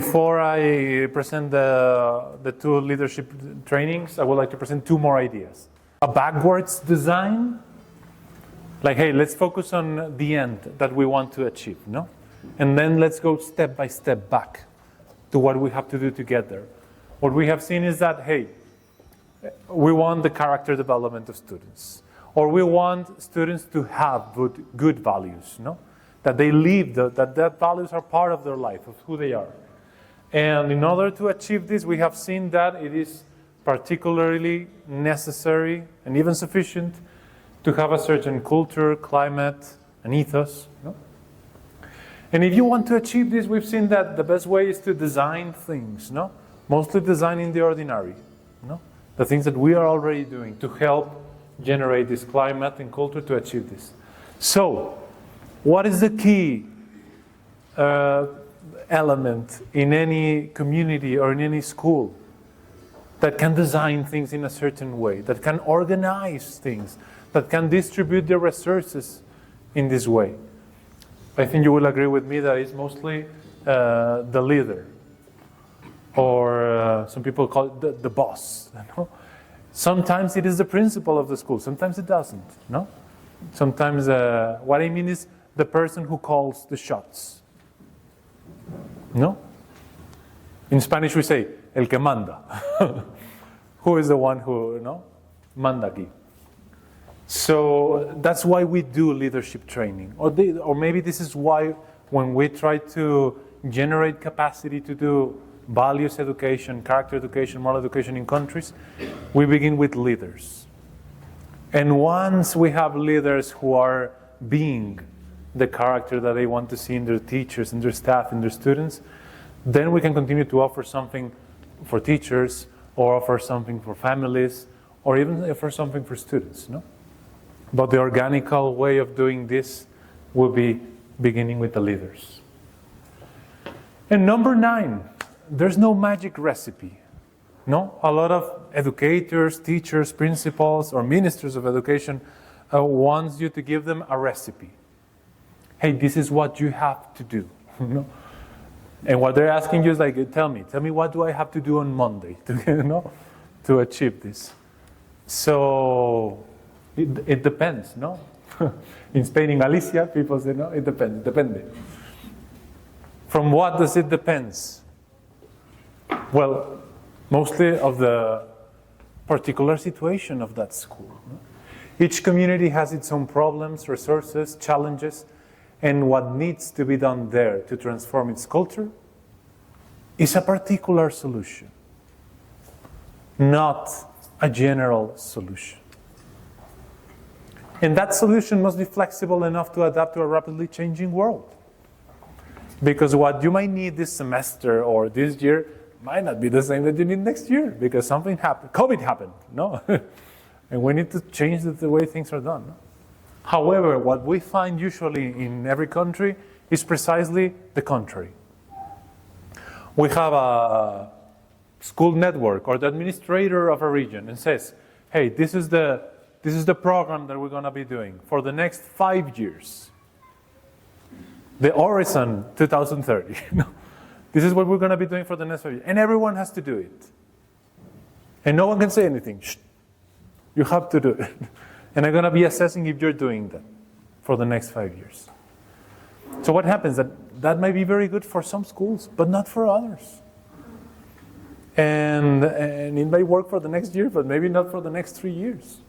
before I present the two leadership trainings, I would like to present two more ideas. A backwards design, like, hey, let's focus on the end that we want to achieve, no? And then let's go step by step back to what we have to do together. What we have seen is that, hey, we want the character development of students, or we want students to have good values, no? That they live, that values are part of their life, of who they are. And in order to achieve this, we have seen that it is particularly necessary and even sufficient to have a certain culture, climate, and ethos, no? And if you want to achieve this, we've seen that the best way is to design things, no? Mostly designing the ordinary, no? The things that we are already doing to help generate this climate and culture to achieve this. So, what is the key element in any community or in any school that can design things in a certain way, that can organize things, that can distribute the resources in this way? I think you will agree with me that it's mostly the leader, or some people call it the boss. You know? Sometimes it is the principal of the school, sometimes it doesn't. No? Sometimes what I mean is the person who calls the shots. No? In Spanish we say, el que manda. Who is the one who, no? Manda aquí. So that's why we do leadership training. Or maybe this is why when we try to generate capacity to do values education, character education, moral education in countries, we begin with leaders. And once we have leaders who are being the character that they want to see in their teachers, in their staff, in their students, then we can continue to offer something for teachers, or offer something for families, or even offer something for students. No? But the organical way of doing this will be beginning with the leaders. And number 9, there's no magic recipe. No? A lot of educators, teachers, principals, or ministers of education wants you to give them a recipe. Hey, this is what you have to do. No? And what they're asking you is like, tell me what do I have to do on Monday to achieve this? So it depends, no? In Spain, in Galicia, people say, no, it depends, depende. From what does it depend? Well, mostly of the particular situation of that school. No? Each community has its own problems, resources, challenges, and what needs to be done there to transform its culture is a particular solution, not a general solution. And that solution must be flexible enough to adapt to a rapidly changing world. Because what you might need this semester or this year might not be the same that you need next year, because something happened. COVID happened, no? And we need to change the way things are done. No? However, what we find usually in every country is precisely the contrary. We have a school network or the administrator of a region and says, hey, this is the program that we're going to be doing for the next 5 years. The Horizon 2030. This is what we're going to be doing for the next 5 years. And everyone has to do it. And no one can say anything. Shh. You have to do it. And I'm going to be assessing if you're doing that for the next 5 years. So what happens? That might be very good for some schools, but not for others. And it may work for the next year, but maybe not for the next 3 years.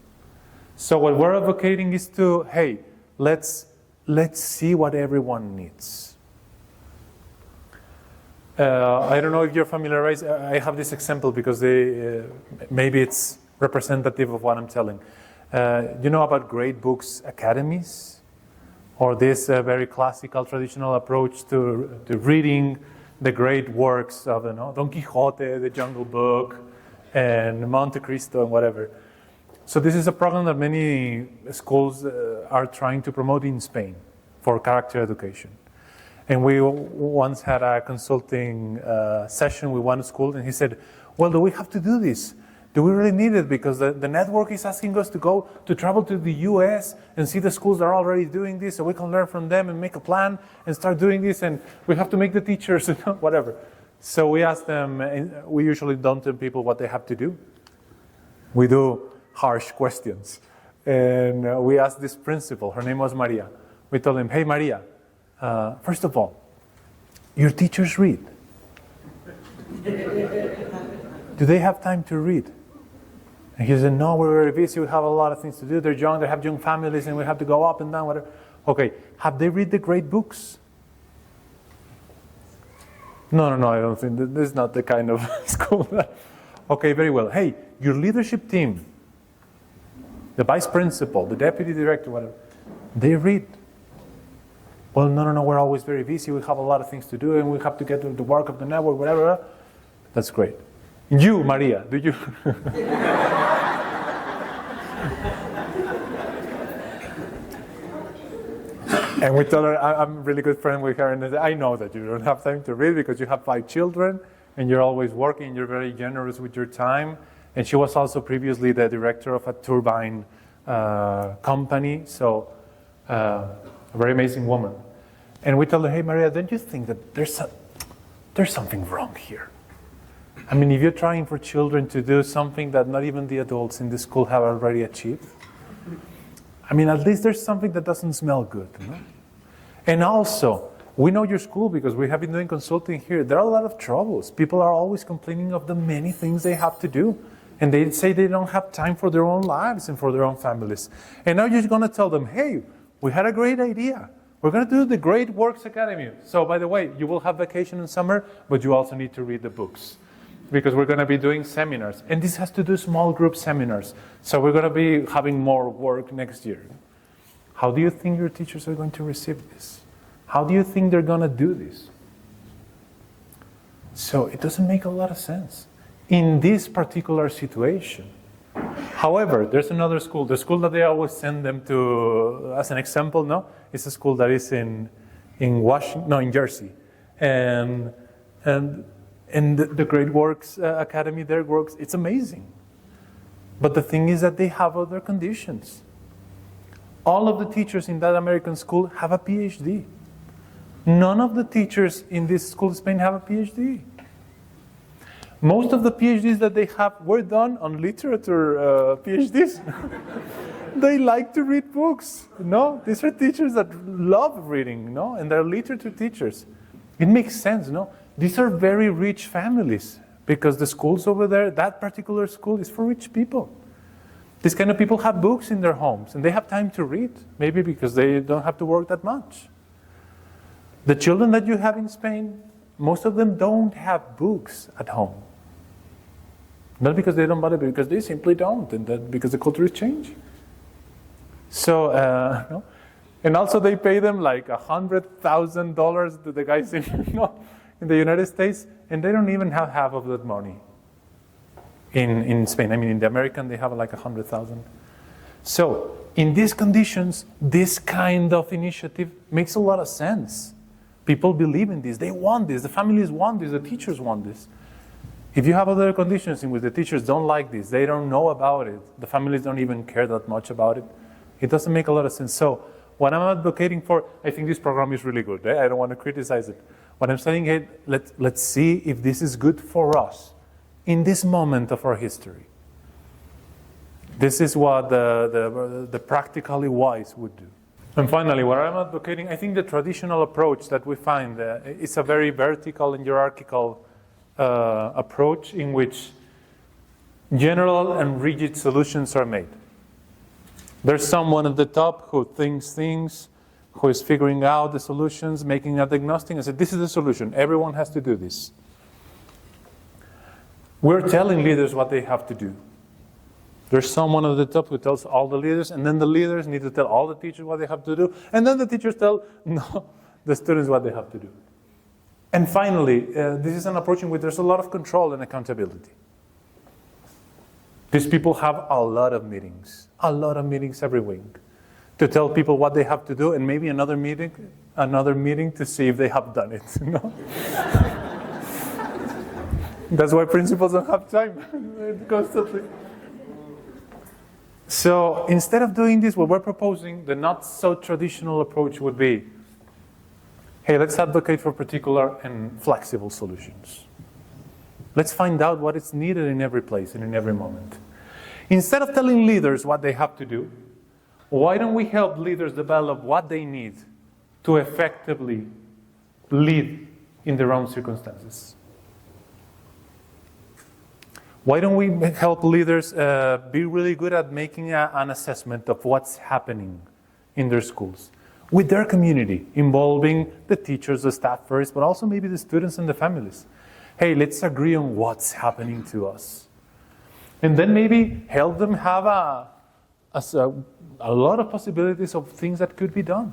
So what we're advocating is to, hey, let's see what everyone needs. I don't know if you're familiarized. I have this example because maybe it's representative of what I'm telling. You know about great books academies? Or this very classical, traditional approach to reading the great works of Don Quixote, the Jungle Book, and Monte Cristo, and whatever. So this is a program that many schools are trying to promote in Spain for character education. And we once had a consulting session with one school, and he said, well, do we have to do this? Do we really need it? Because the network is asking us to travel to the US and see the schools that are already doing this, so we can learn from them and make a plan and start doing this, and we have to make the teachers, whatever. So we ask them, and we usually don't tell people what they have to do. We do harsh questions. And we asked this principal, her name was Maria. We told him, hey Maria, first of all, your teachers read. Do they have time to read? And he said, no, we're very busy, we have a lot of things to do. They're young, they have young families, and we have to go up and down, whatever. Okay, have they read the great books? No, I don't think, this is not the kind of school. Okay, very well. Hey, your leadership team, the vice principal, the deputy director, whatever, they read. Well, no, we're always very busy, we have a lot of things to do, and we have to get to the work of the network, whatever. That's great. You, Maria, do you? And we told her, I'm a really good friend with her, and I said, I know that you don't have time to read because you have 5 children, and you're always working, you're very generous with your time. And she was also previously the director of a turbine company, so a very amazing woman. And we told her, hey Maria, don't you think that there's something wrong here? I mean, if you're trying for children to do something that not even the adults in the school have already achieved, I mean, at least there's something that doesn't smell good, you know? And also, we know your school because we have been doing consulting here. There are a lot of troubles. People are always complaining of the many things they have to do. And they say they don't have time for their own lives and for their own families. And now you're going to tell them, hey, we had a great idea. We're going to do the Great Works Academy. So, by the way, you will have vacation in summer, but you also need to read the books. Because we're going to be doing seminars. And this has to do small group seminars. So we're going to be having more work next year. How do you think your teachers are going to receive this? How do you think they're going to do this? So it doesn't make a lot of sense in this particular situation. However, there's another school. The school that they always send them to, as an example, no, it's a school that is in Jersey. And the Great Works Academy there works, it's amazing. But the thing is that they have other conditions. All of the teachers in that American school have a PhD. None of the teachers in this school in Spain have a PhD. Most of the PhDs that they have were done on literature PhDs. They like to read books. No, these are teachers that love reading, no, and they're literature teachers. It makes sense, no? These are very rich families because the schools over there, that particular school is for rich people. These kind of people have books in their homes and they have time to read, maybe because they don't have to work that much. The children that you have in Spain, most of them don't have books at home. Not because they don't bother, but because they simply don't, and that because the culture is changing. So, no? And also they pay them like $100,000 to the guys in the United States, and they don't even have half of that money in Spain. I mean, in the American, they have like 100,000. So, in these conditions, this kind of initiative makes a lot of sense. People believe in this. They want this. The families want this. The teachers want this. If you have other conditions in which the teachers don't like this, they don't know about it, the families don't even care that much about it, it doesn't make a lot of sense. So, what I'm advocating for, I think this program is really good. I don't want to criticize it. What I'm saying is, let's see if this is good for us in this moment of our history. This is what the practically wise would do. And finally, what I'm advocating, I think the traditional approach that we find is a very vertical and hierarchical approach in which general and rigid solutions are made. There's someone at the top who thinks things, who is figuring out the solutions, making a diagnostic, and said, this is the solution. Everyone has to do this. We're telling leaders what they have to do. There's someone at the top who tells all the leaders, and then the leaders need to tell all the teachers what they have to do, and then the teachers tell the students what they have to do. And finally, this is an approach in which there's a lot of control and accountability. These people have a lot of meetings every week to tell people what they have to do, and maybe another meeting to see if they have done it. That's why principals don't have time constantly. So instead of doing this, what we're proposing, the not so traditional approach would be, hey, let's advocate for particular and flexible solutions. Let's find out what is needed in every place and in every moment. Instead of telling leaders what they have to do, why don't we help leaders develop what they need to effectively lead in their own circumstances? Why don't we help leaders be really good at making an assessment of what's happening in their schools with their community, involving the teachers, the staff first, but also maybe the students and the families. Hey, let's agree on what's happening to us. And then maybe help them have a lot of possibilities of things that could be done.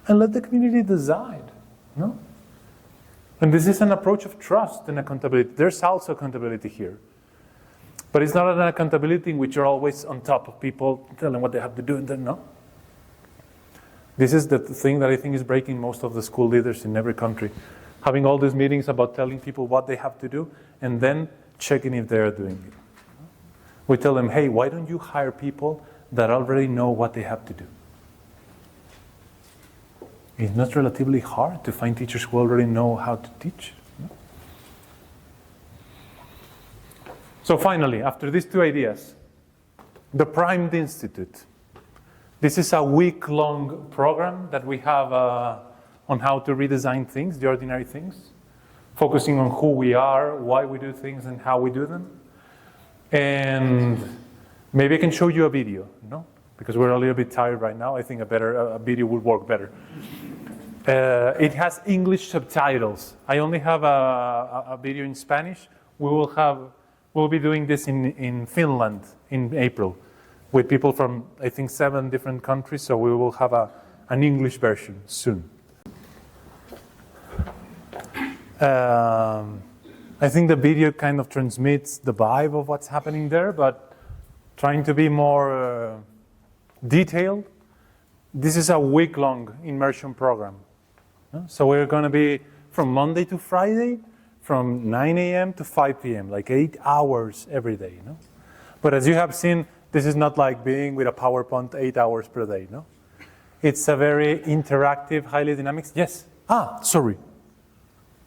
And let the community decide. No? And this is an approach of trust and accountability. There's also accountability here. But it's not an accountability in which you're always on top of people, telling them what they have to do, and then no. This is the thing that I think is breaking most of the school leaders in every country. Having all these meetings about telling people what they have to do, and then checking if they're doing it. We tell them, hey, why don't you hire people that already know what they have to do? It's not relatively hard to find teachers who already know how to teach. So finally, after these two ideas, the PRIMED Institute. This is a week-long program that we have on how to redesign things, the ordinary things, focusing on who we are, why we do things, and how we do them. And maybe I can show you a video, no? Because we're a little bit tired right now. I think a video would work better. It has English subtitles. I only have a video in Spanish. We'll be doing this in Finland in April with people from, I think, 7 different countries, so we will have an English version soon. I think the video kind of transmits the vibe of what's happening there, but trying to be more detailed. This is a week-long immersion program. So we're going to be from Monday to Friday, from 9 a.m. to 5 p.m., like 8 hours every day. No? But as you have seen, this is not like being with a PowerPoint 8 hours per day. No? It's a very interactive, highly dynamic. Yes. Sorry.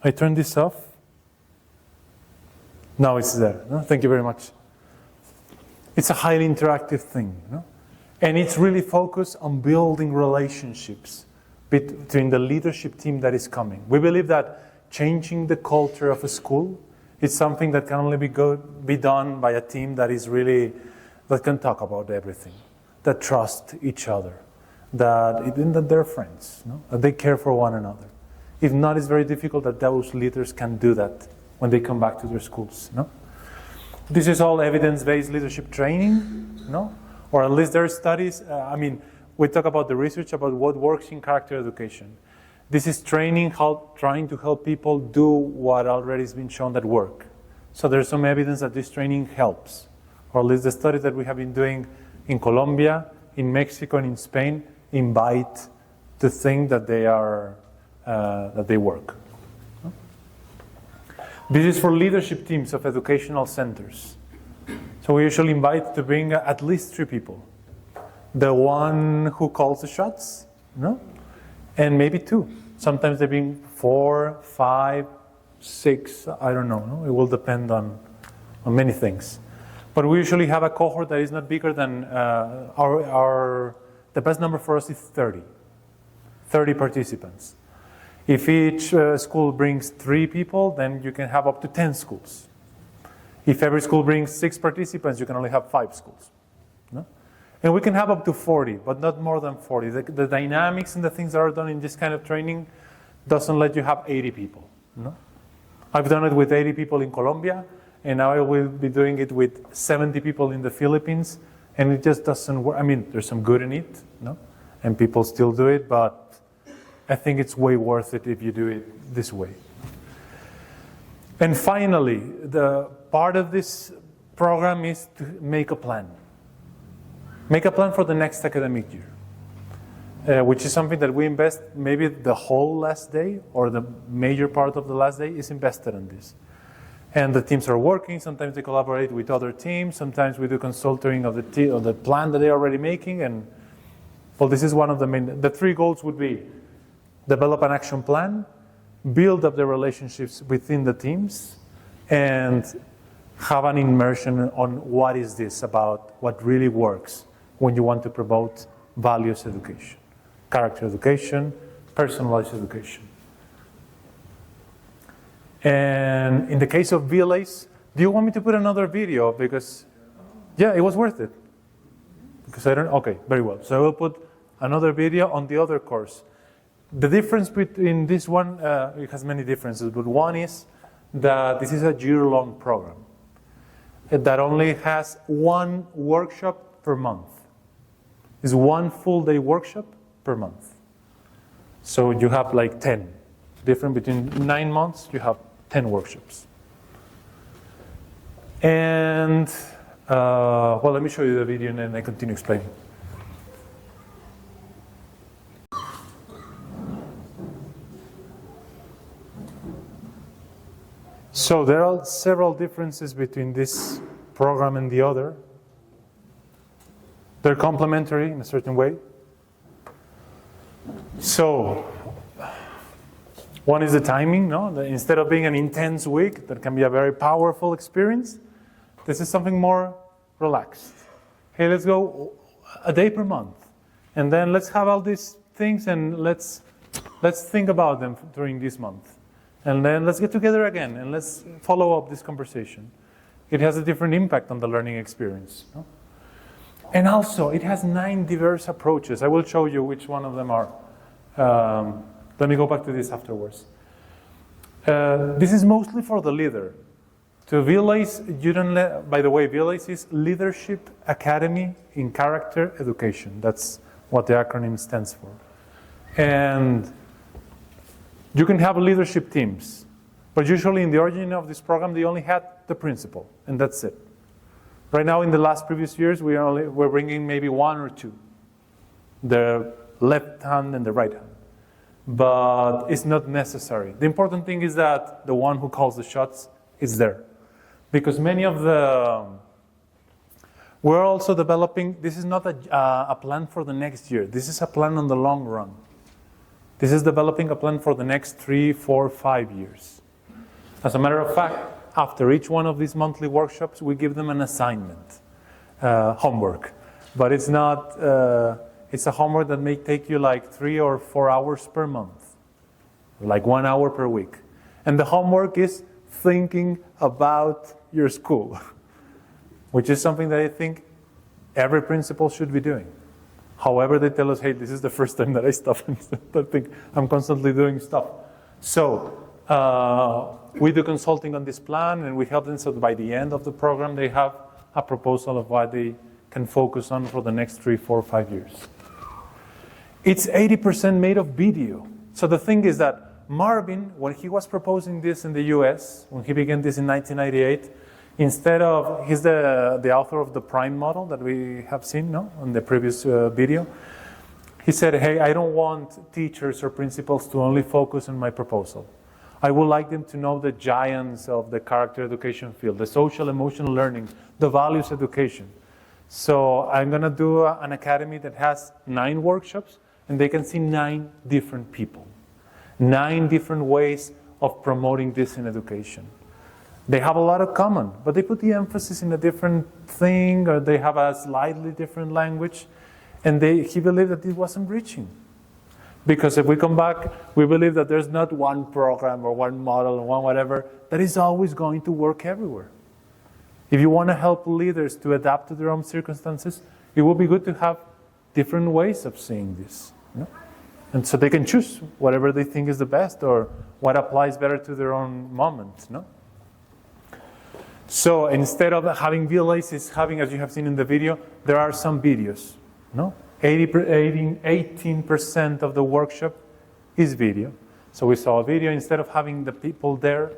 I turned this off. Now it's there. No? Thank you very much. It's a highly interactive thing. No? And it's really focused on building relationships between the leadership team that is coming. We believe that changing the culture of a school is something that can only be done by a team that can talk about everything, that trust each other, that they're friends, no? That they care for one another. If not, it's very difficult that those leaders can do that when they come back to their schools. No? This is all evidence-based leadership training, no? Or at least there are studies. We talk about the research about what works in character education. This is training, trying to help people do what already has been shown that work. So there's some evidence that this training helps. Or at least the studies that we have been doing in Colombia, in Mexico, and in Spain invite to think that they work. This is for leadership teams of educational centers. So we usually invite to bring at least 3 people. The one who calls the shots, no? And maybe 2. Sometimes they bring 4, 5, 6, I don't know. No? It will depend on many things. But we usually have a cohort that is not bigger than the best number for us is 30 participants. If each school brings 3 people, then you can have up to 10 schools. If every school brings 6 participants, you can only have 5 schools. No? And we can have up to 40, but not more than 40. The dynamics and the things that are done in this kind of training doesn't let you have 80 people. No? I've done it with 80 people in Colombia, and now I will be doing it with 70 people in the Philippines, and it just doesn't work. There's some good in it, no? And people still do it, but I think it's way worth it if you do it this way. And finally, the part of this program is to make a plan. Make a plan for the next academic year, which is something that we invest, maybe the whole last day or the major part of the last day is invested in this. And the teams are working. Sometimes they collaborate with other teams. Sometimes we do consulting of the plan that they're already making. And well, this is one of the main. The 3 goals would be develop an action plan, build up the relationships within the teams, and have an immersion on what is this about, what really works when you want to promote values education, character education, personalized education. And in the case of vLACE, do you want me to put another video? Because, yeah, it was worth it. Because I don't, okay, very well. So I will put another video on the other course. The difference between this one, it has many differences, but one is that this is a year-long program that only has one workshop per month. It's one full-day workshop per month. So you have like 10. Different between 9 months, you have 10 workshops. And, well, let me show you the video and then I continue explaining. So there are several differences between this program and the other. They're complementary in a certain way. So, one is the timing, no? Instead of being an intense week, that can be a very powerful experience, this is something more relaxed. Hey, let's go a day per month. And then let's have all these things and let's think about them during this month. And then let's get together again and let's follow up this conversation. It has a different impact on the learning experience. No? And also, it has 9 diverse approaches. I will show you which one of them are. Let me go back to this afterwards. This is mostly for the leader. To vLACE, you don't by the way, vLACE is Leadership Academy in Character Education. That's what the acronym stands for. And you can have leadership teams, but usually in the origin of this program, they only had the principal, and that's it. Right now, in the previous years, we're bringing maybe 1 or 2, the left hand and the right hand. But it's not necessary. The important thing is that the one who calls the shots is there. Because many of we're also developing, this is not a plan for the next year. This is a plan on the long run. This is developing a plan for the next 3, 4, 5 years. As a matter of fact, after each one of these monthly workshops, we give them an assignment, homework. But it's not, it's a homework that may take you like 3 or 4 hours per month, like 1 hour per week. And the homework is thinking about your school, which is something that I think every principal should be doing. However, they tell us, hey, this is the first time that I stop and I think I'm constantly doing stuff. So we do consulting on this plan and we help them so that by the end of the program, they have a proposal of what they can focus on for the next 3, 4, 5 years. It's 80% made of video. So the thing is that Marvin, when he was proposing this in the US, when he began this in 1998, instead of, he's the author of the PRIMED model that we have seen, no, on the previous video. He said, hey, I don't want teachers or principals to only focus on my proposal. I would like them to know the giants of the character education field, the social emotional learning, the values education. So I'm going to do an academy that has 9 workshops, and they can see 9 different people, 9 different ways of promoting this in education. They have a lot of common, but they put the emphasis in a different thing, or they have a slightly different language, and he believed that it wasn't reaching. Because if we come back, we believe that there's not one program or one model or one whatever that is always going to work everywhere. If you want to help leaders to adapt to their own circumstances, it would be good to have different ways of seeing this. You know? And so they can choose whatever they think is the best or what applies better to their own moment. No? So instead of having vLACE, it's having, as you have seen in the video, there are some videos. No? 18% of the workshop is video. So we saw a video. Instead of having the people there,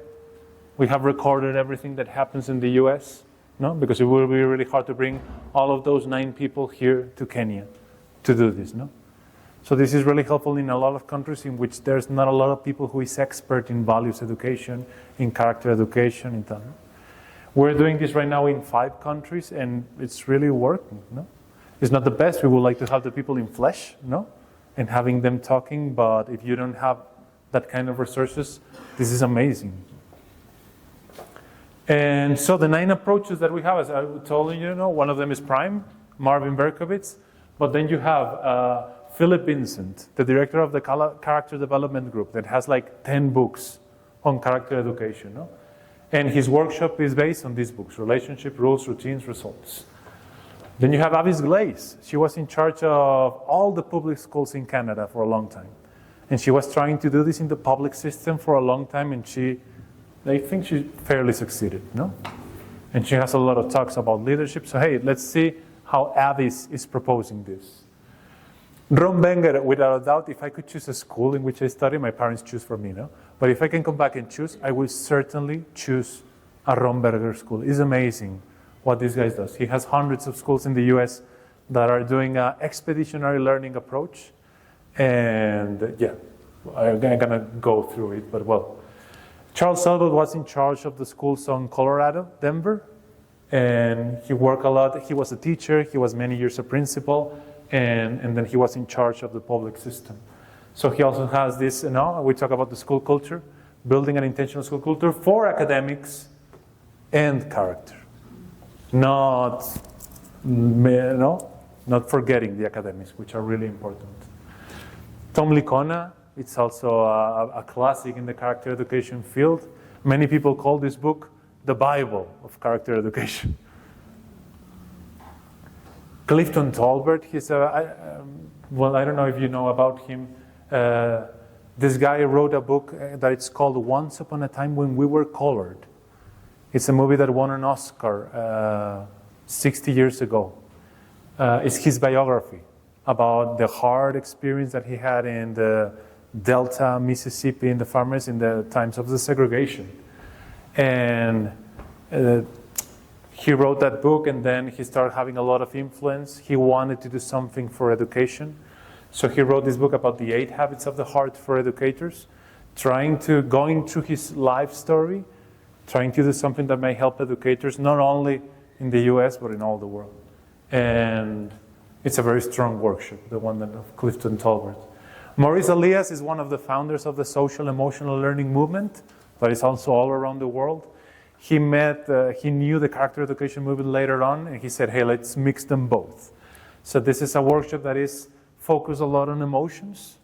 we have recorded everything that happens in the US. No? Because it will be really hard to bring all of those 9 people here to Kenya to do this. No? So this is really helpful in a lot of countries in which there's not a lot of people who is expert in values education, in character education, in that. We're doing this right now in 5 countries, and it's really working. No? It's not the best. We would like to have the people in flesh, no, and having them talking. But if you don't have that kind of resources, this is amazing. And so the 9 approaches that we have, as I told you, one of them is PRIMED, Marvin Berkowitz, but then you have Philip Vincent, the director of the Character Development Group that has like 10 books on character education. And his workshop is based on these books: Relationship, Rules, Routines, Results. Then you have vLACE. She was in charge of all the public schools in Canada for a long time. And she was trying to do this in the public system for a long time, and I think she fairly succeeded, And she has a lot of talks about leadership. So hey, let's see how Avis is proposing this. Ron Wenger, without a doubt, if I could choose a school in which I study, my parents choose for me, But if I can come back and choose, I will certainly choose a Ron Berger school. It's amazing what this guy does. He has hundreds of schools in the US that are doing an expeditionary learning approach. And yeah, I'm gonna go through it, but well. Charles Elwood was in charge of the schools on Colorado, Denver, and he worked a lot. He was a teacher, he was many years a principal, and then he was in charge of the public system. So he also has this, we talk about the school culture, building an intentional school culture for academics and character. Not forgetting the academics, which are really important. Tom Licona, it's also a classic in the character education field. Many people call this book the Bible of character education. Clifton Tolbert, I don't know if you know about him. This guy wrote a book that it's called Once Upon a Time When We Were Colored. It's a movie that won an Oscar 60 years ago. It's his biography about the hard experience that he had in the Delta, Mississippi, in the farmers in the times of the segregation. And he wrote that book, and then he started having a lot of influence. He wanted to do something for education. So he wrote this book about the 8 habits of the heart for educators, going through his life story, trying to do something that may help educators, not only in the US, but in all the world. And it's a very strong workshop, the one of Clifton Tolbert. Maurice Elias is one of the founders of the social emotional learning movement that is also all around the world. He knew the character education movement later on, and he said, hey, let's mix them both. So this is a workshop that is focused a lot on emotions,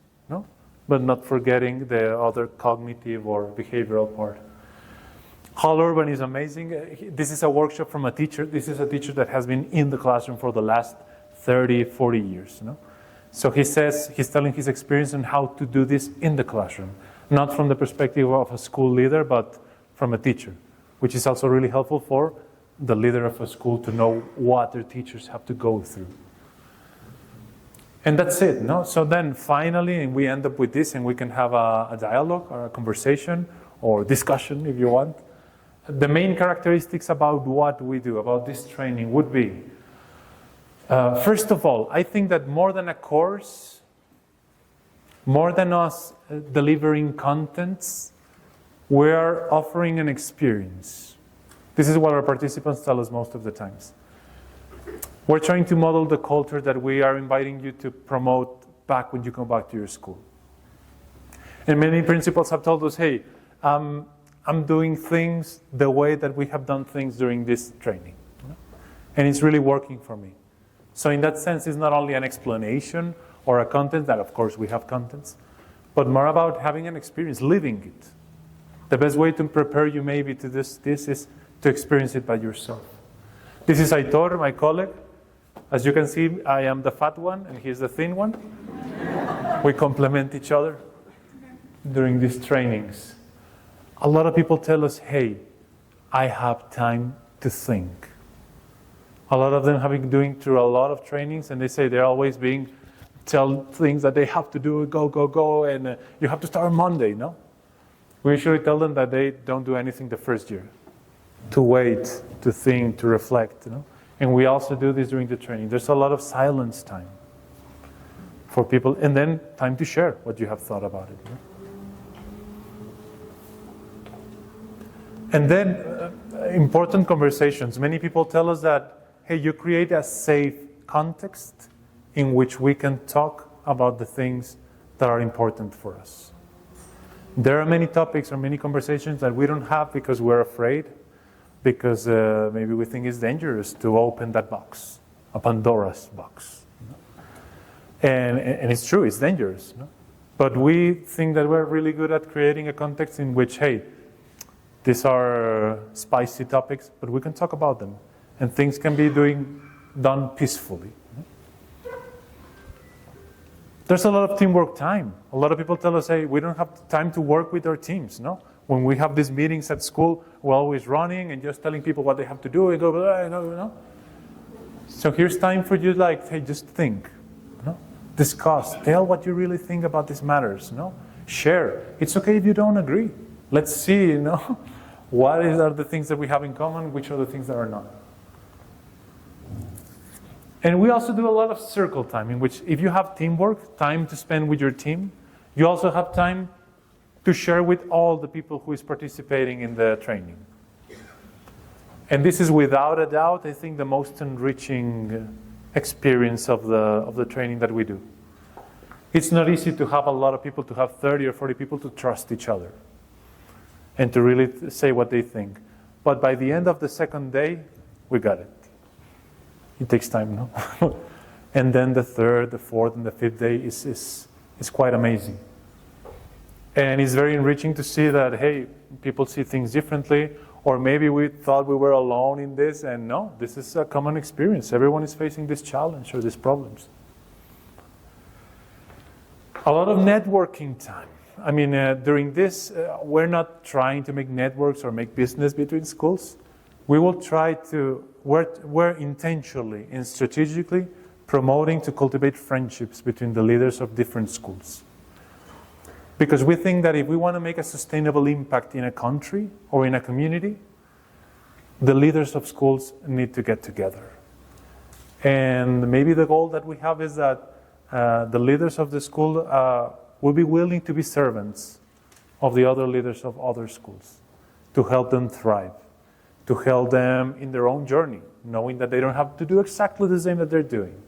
but not forgetting the other cognitive or behavioral part. Hal Urban is amazing. This is a workshop from a teacher. This is a teacher that has been in the classroom for the last 30, 40 years. So he says, he's telling his experience on how to do this in the classroom, not from the perspective of a school leader, but from a teacher, which is also really helpful for the leader of a school to know what their teachers have to go through. And that's it. So then finally, and we end up with this, and we can have a dialogue or a conversation or discussion if you want. The main characteristics about what we do, about this training would be, first of all, I think that more than a course, more than us delivering contents, we are offering an experience. This is what our participants tell us most of the times. We're trying to model the culture that we are inviting you to promote back when you come back to your school. And many principals have told us, hey, I'm doing things the way that we have done things during this training. And it's really working for me. So in that sense, it's not only an explanation or a content, that of course we have contents, but more about having an experience, living it. The best way to prepare you maybe to this is to experience it by yourself. This is Aitor, my colleague. As you can see, I am the fat one and he's the thin one. We complement each other during these trainings. A lot of people tell us, hey, I have time to think. A lot of them have been doing through a lot of trainings, and they say they're always being told things that they have to do, go, and you have to start on Monday, We usually tell them that they don't do anything the first year, to wait, to think, to reflect, And we also do this during the training. There's a lot of silence time for people, and then time to share what you have thought about it. And then important conversations. Many people tell us that, hey, you create a safe context in which we can talk about the things that are important for us. There are many topics or many conversations that we don't have because we're afraid, because maybe we think it's dangerous to open that box, a Pandora's box. And it's true, it's dangerous. But we think that we're really good at creating a context in which, hey, these are spicy topics, but we can talk about them. And things can be done peacefully. There's a lot of teamwork time. A lot of people tell us, hey, we don't have time to work with our teams, no? When we have these meetings at school, we're always running and just telling people what they have to do. And go, no. So here's time for you, like, hey, just think. Discuss. Tell what you really think about these matters. Share. It's okay if you don't agree. Let's see, what are the things that we have in common, which are the things that are not. And we also do a lot of circle time, in which if you have teamwork, time to spend with your team, you also have time to share with all the people who is participating in the training. And this is without a doubt, I think, the most enriching experience of the training that we do. It's not easy to have a lot of people, to have 30 or 40 people to trust each other and to really say what they think. But by the end of the second day, we got it. It takes time, no? And then the third, the fourth, and the fifth day is quite amazing. And it's very enriching to see that, hey, people see things differently, or maybe we thought we were alone in this, and no, this is a common experience. Everyone is facing this challenge or these problems. A lot of networking time. I mean, during this, we're not trying to make networks or make business between schools. We will try to, we're intentionally and strategically promoting to cultivate friendships between the leaders of different schools. Because we think that if we want to make a sustainable impact in a country or in a community, the leaders of schools need to get together. And maybe the goal that we have is that the leaders of the school will be willing to be servants of the other leaders of other schools, to help them thrive, to help them in their own journey, knowing that they don't have to do exactly the same that they're doing.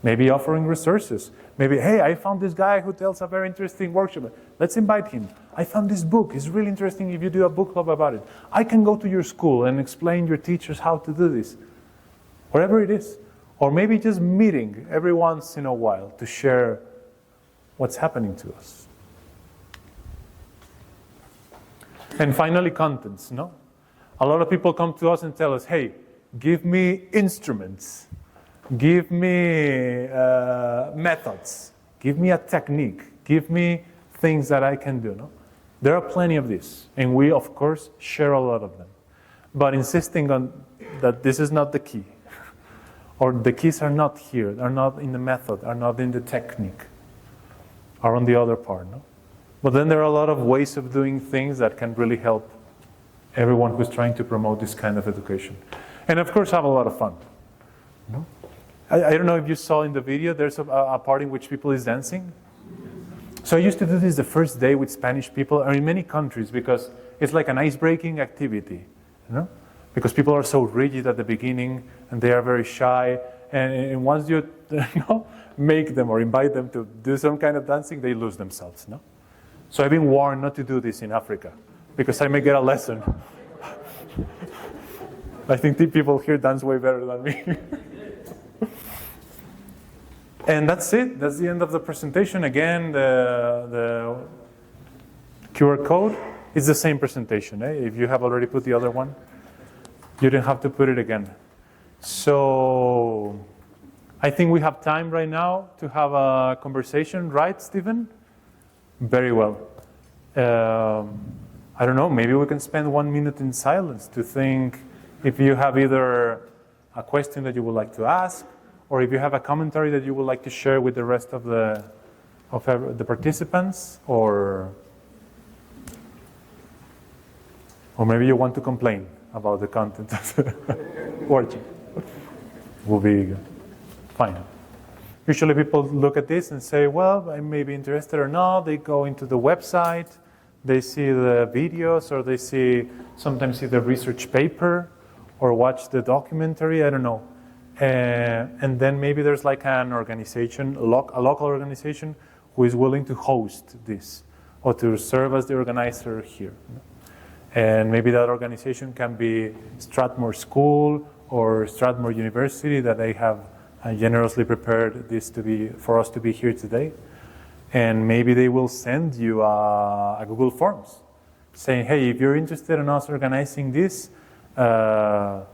Maybe offering resources. Maybe, hey, I found this guy who tells a very interesting workshop. Let's invite him. I found this book. It's really interesting if you do a book club about it. I can go to your school and explain your teachers how to do this. Whatever it is. Or maybe just meeting every once in a while to share what's happening to us. And finally, contents, no? A lot of people come to us and tell us, hey, give me instruments. Give me methods. Give me a technique. Give me things that I can do. No? There are plenty of these. And we, of course, share a lot of them. But insisting on that this is not the key. Or the keys are not here, are not in the method, are not in the technique. Are on the other part. No? But then there are a lot of ways of doing things that can really help everyone who's trying to promote this kind of education. And of course, have a lot of fun. No? I don't know if you saw in the video, there's a part in which people is dancing. So I used to do this the first day with Spanish people, or in many countries, because it's like an ice-breaking activity, because people are so rigid at the beginning, and they are very shy, and once you make them or invite them to do some kind of dancing, they lose themselves. No? So I've been warned not to do this in Africa, because I may get a lesson. I think the people here dance way better than me. And that's it. That's the end of the presentation. Again, the QR code is the same presentation. If you have already put the other one, you don't have to put it again. So I think we have time right now to have a conversation, right, Stephen? Very well. I don't know, maybe we can spend 1 minute in silence to think if you have either a question that you would like to ask, or if you have a commentary that you would like to share with the rest of the participants, or maybe you want to complain about the content of the workshop. Will be fine. Usually people look at this and say, well, I may be interested or not. They go into the website, they see the videos, or they sometimes see the research paper, or watch the documentary, I don't know. And then maybe there's like an organization, a local organization, who is willing to host this, or to serve as the organizer here. And maybe that organization can be Strathmore School or Strathmore University, that they have generously prepared this to be for us to be here today. And maybe they will send you a Google Forms saying, hey, if you're interested in us organizing this, fill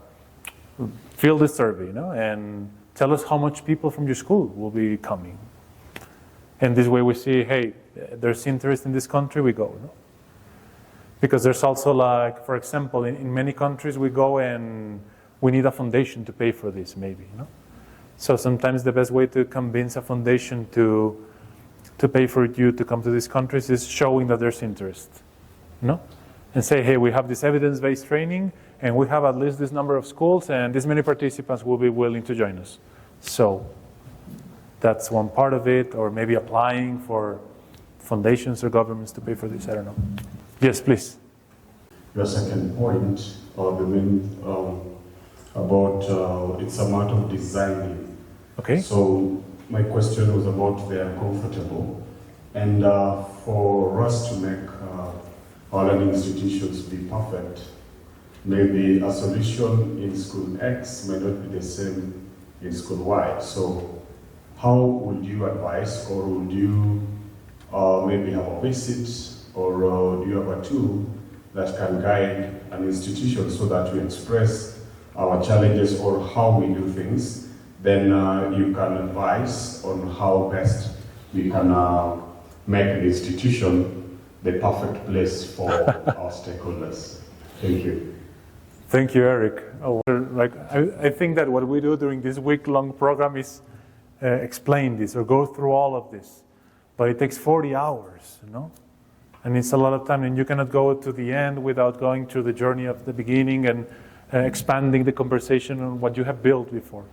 the survey, and tell us how much people from your school will be coming. And this way we see, hey, there's interest in this country, we go. Because there's also, like, for example, in many countries we go and we need a foundation to pay for this, maybe. So sometimes the best way to convince a foundation to pay for you to come to these countries is showing that there's interest. And say, hey, we have this evidence-based training, and we have at least this number of schools, and this many participants will be willing to join us. So that's one part of it, or maybe applying for foundations or governments to pay for this, I don't know. Yes, please. Your second point, or the main, about it's a matter of designing. Okay. So my question was about they are comfortable, and for us to make our learning institutions be perfect, maybe a solution in school X may not be the same in school Y. So how would you advise, or would you maybe have a visit, or do you have a tool that can guide an institution so that we express our challenges or how we do things? Then you can advise on how best we can make the institution the perfect place for our stakeholders. Thank you. Thank you, Eric. I think that what we do during this week-long program is explain this or go through all of this. But it takes 40 hours, And it's a lot of time, and you cannot go to the end without going through the journey of the beginning and expanding the conversation on what you have built before.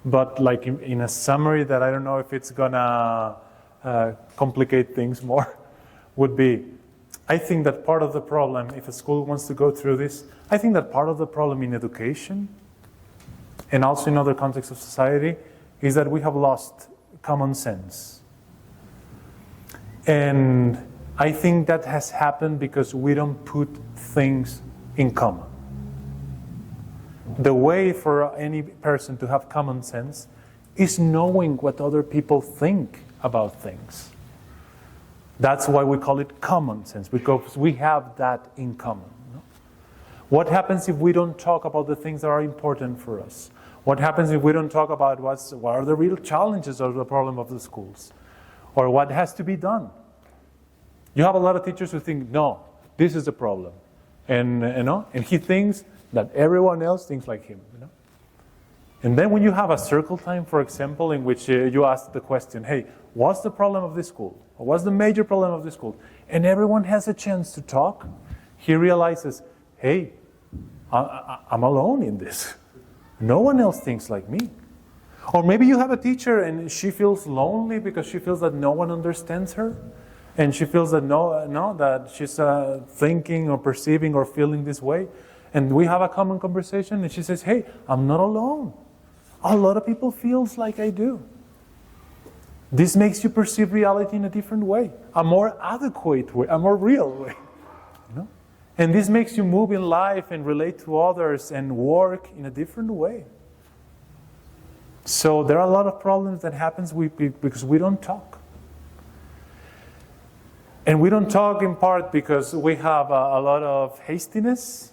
But like in a summary that I don't know if it's gonna complicate things more, would be, I think that part of the problem, if a school wants to go through this, I think that part of the problem in education and also in other contexts of society is that we have lost common sense. And I think that has happened because we don't put things in common. The way for any person to have common sense is knowing what other people think about things. That's why we call it common sense, because we have that in common. What happens if we don't talk about the things that are important for us? What happens if we don't talk about what are the real challenges or the problem of the schools? Or what has to be done? You have a lot of teachers who think, no, this is the problem. And he thinks that everyone else thinks like him. And then when you have a circle time, for example, in which you ask the question, hey, what's the problem of this school? Or what's the major problem of this school? And everyone has a chance to talk. He realizes, hey, I'm alone in this. No one else thinks like me. Or maybe you have a teacher and she feels lonely because she feels that no one understands her. And she feels that that she's thinking or perceiving or feeling this way. And we have a common conversation and she says, hey, I'm not alone. A lot of people feels like I do. This makes you perceive reality in a different way, a more adequate way, a more real way. And this makes you move in life and relate to others and work in a different way. So there are a lot of problems that happens because we don't talk. And we don't talk in part because we have a lot of hastiness,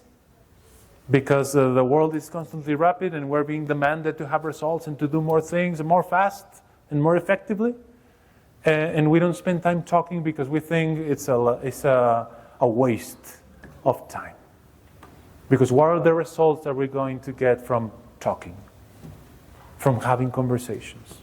because the world is constantly rapid and we're being demanded to have results and to do more things more fast and more effectively. And we don't spend time talking because we think it's a waste of time. Because what are the results that we're going to get from talking, from having conversations?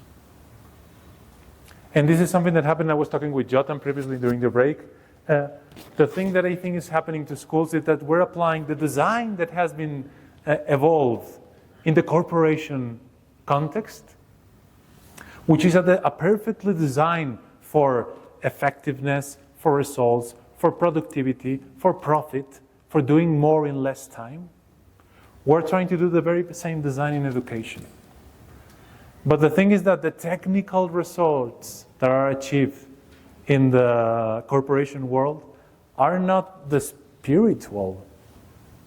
And this is something that happened. I was talking with Jotan previously during the break. The thing that I think is happening to schools is that we're applying the design that has been evolved in the corporation context, which is a perfectly designed for effectiveness, for results, for productivity, for profit, for doing more in less time. We're trying to do the very same design in education. But the thing is that the technical results that are achieved in the corporation world are not the spiritual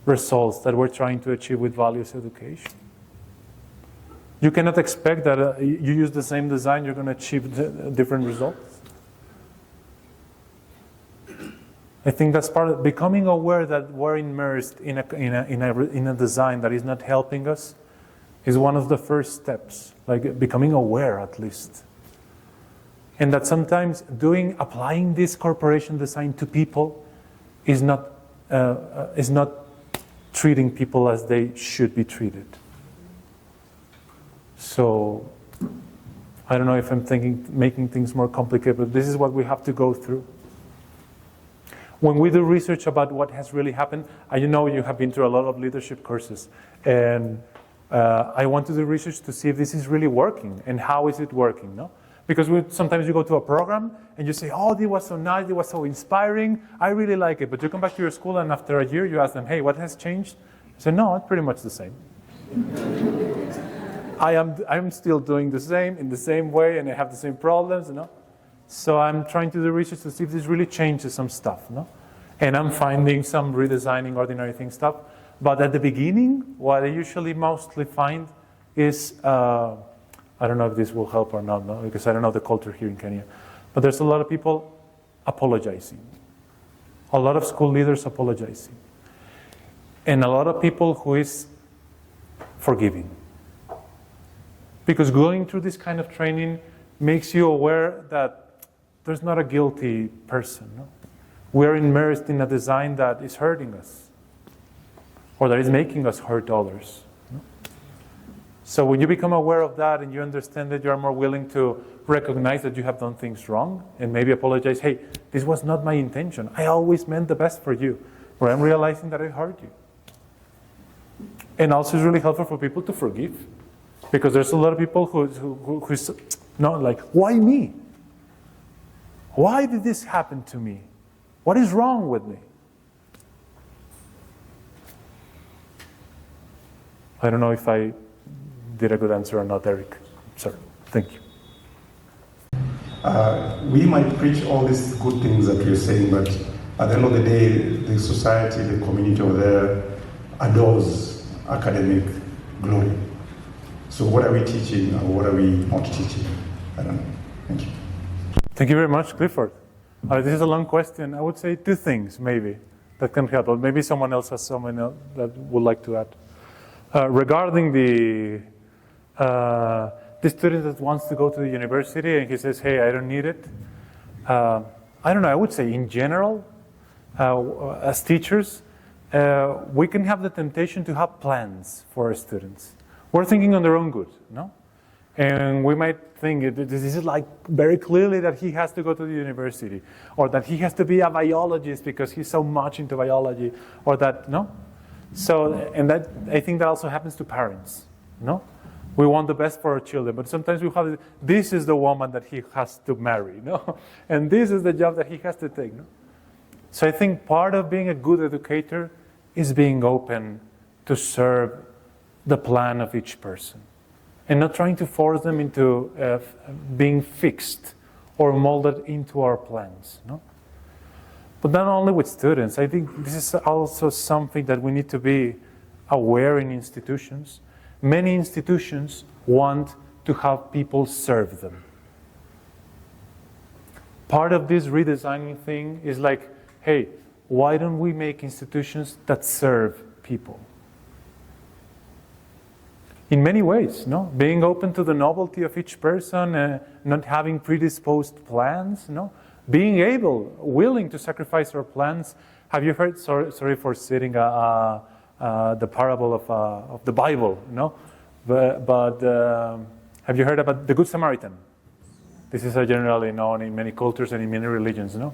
results that we're trying to achieve with values education. You cannot expect that you use the same design, you're going to achieve different results. I think that's part of becoming aware that we're immersed in a design that is not helping us is one of the first steps, like becoming aware at least. And that sometimes applying this corporation design to people is not treating people as they should be treated. So, I don't know if I'm making things more complicated, but this is what we have to go through. When we do research about what has really happened, you know you have been through a lot of leadership courses, and I want to do research to see if this is really working, and how is it working, no? Because sometimes you go to a program, and you say, oh, this was so nice, it was so inspiring, I really like it. But you come back to your school, and after a year, you ask them, hey, what has changed? They say, no, it's pretty much the same. I'm still doing the same, in the same way, and I have the same problems, you know? So I'm trying to do research to see if this really changes some stuff, no? And I'm finding some redesigning ordinary thing stuff. But at the beginning, what I usually mostly find is, I don't know if this will help or not, no? Because I don't know the culture here in Kenya. But there's a lot of people apologizing. A lot of school leaders apologizing. And a lot of people who is forgiving. Because going through this kind of training makes you aware that there's not a guilty person. No? We're immersed in a design that is hurting us, or that is making us hurt others. No? So when you become aware of that and you understand that you are more willing to recognize that you have done things wrong and maybe apologize, hey, this was not my intention. I always meant the best for you. Or I'm realizing that I hurt you. And also it's really helpful for people to forgive. Because there's a lot of people who's not like, why me? Why did this happen to me? What is wrong with me? I don't know if I did a good answer or not, Eric. Sorry. Thank you. We might preach all these good things that we're saying, but at the end of the day, the society, the community over there adores academic glory. So what are we teaching or what are we not teaching? I don't know. Thank you. Thank you very much, Clifford. This is a long question. I would say two things, maybe, that can help. Or maybe someone else has someone else that would like to add. Regarding the student that wants to go to the university and he says, hey, I don't need it. I don't know, I would say in general, as teachers, we can have the temptation to have plans for our students. We're thinking on their own good, no? And we might think this is like very clearly that he has to go to the university, or that he has to be a biologist because he's so much into biology, or that, no? So, and that, I think that also happens to parents, no? We want the best for our children, but sometimes we have, this is the woman that he has to marry, no? And this is the job that he has to take, no? So I think part of being a good educator is being open to serve the plan of each person and not trying to force them into being fixed or molded into our plans, no? But not only with students, I think this is also something that we need to be aware in institutions. Many institutions want to have people serve them. Part of this redesigning thing is like, hey, why don't we make institutions that serve people? In many ways, no? Being open to the novelty of each person, not having predisposed plans, no? Being willing to sacrifice our plans. Have you heard, sorry for citing the parable of the Bible, no? But have you heard about the Good Samaritan? This is generally known in many cultures and in many religions, no?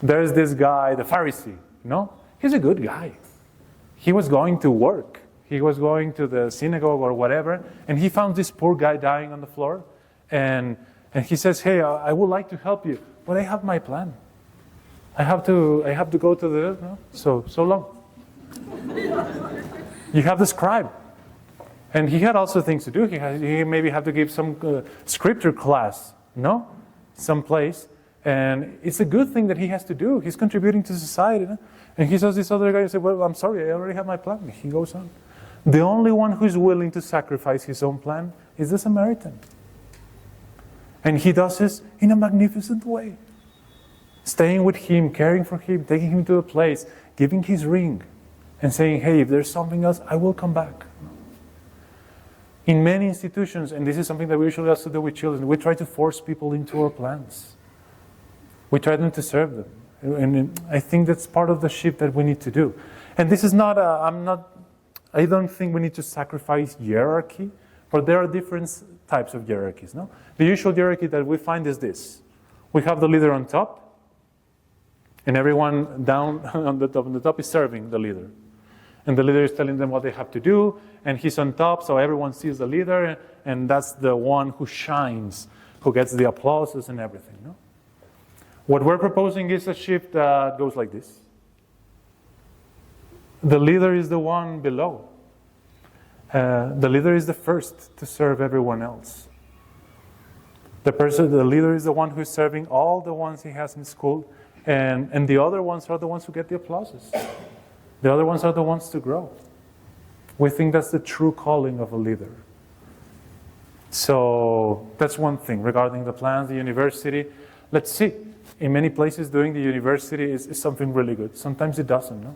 There's this guy, the Pharisee, no? He's a good guy. He was going to work. He was going to the synagogue or whatever, and he found this poor guy dying on the floor, and he says, hey, I would like to help you, but I have my plan. I have to go to the, no? So long. You have the scribe. And he had also things to do. He maybe had to give some scripture class, no? Someplace. And it's a good thing that he has to do. He's contributing to society. No? And he says, this other guy, said, well, I'm sorry, I already have my plan. He goes on. The only one who's willing to sacrifice his own plan is the Samaritan. And he does this in a magnificent way. Staying with him, caring for him, taking him to a place, giving his ring, and saying, hey, if there's something else, I will come back. In many institutions, and this is something that we usually also do with children, we try to force people into our plans. We try them to serve them. And I think that's part of the shift that we need to do. And this is not, I don't think we need to sacrifice hierarchy, but there are different types of hierarchies. No? The usual hierarchy that we find is this. We have the leader on top, and everyone down on the top is serving the leader. And the leader is telling them what they have to do, and he's on top, so everyone sees the leader, and that's the one who shines, who gets the applauses and everything. No? What we're proposing is a shift that goes like this. The leader is the one below. The leader is the first to serve everyone else. The leader is the one who's serving all the ones he has in school, and the other ones are the ones who get the applauses. The other ones are the ones to grow. We think that's the true calling of a leader. So that's one thing regarding the plans, the university. Let's see. In many places, doing the university is something really good. Sometimes it doesn't, no?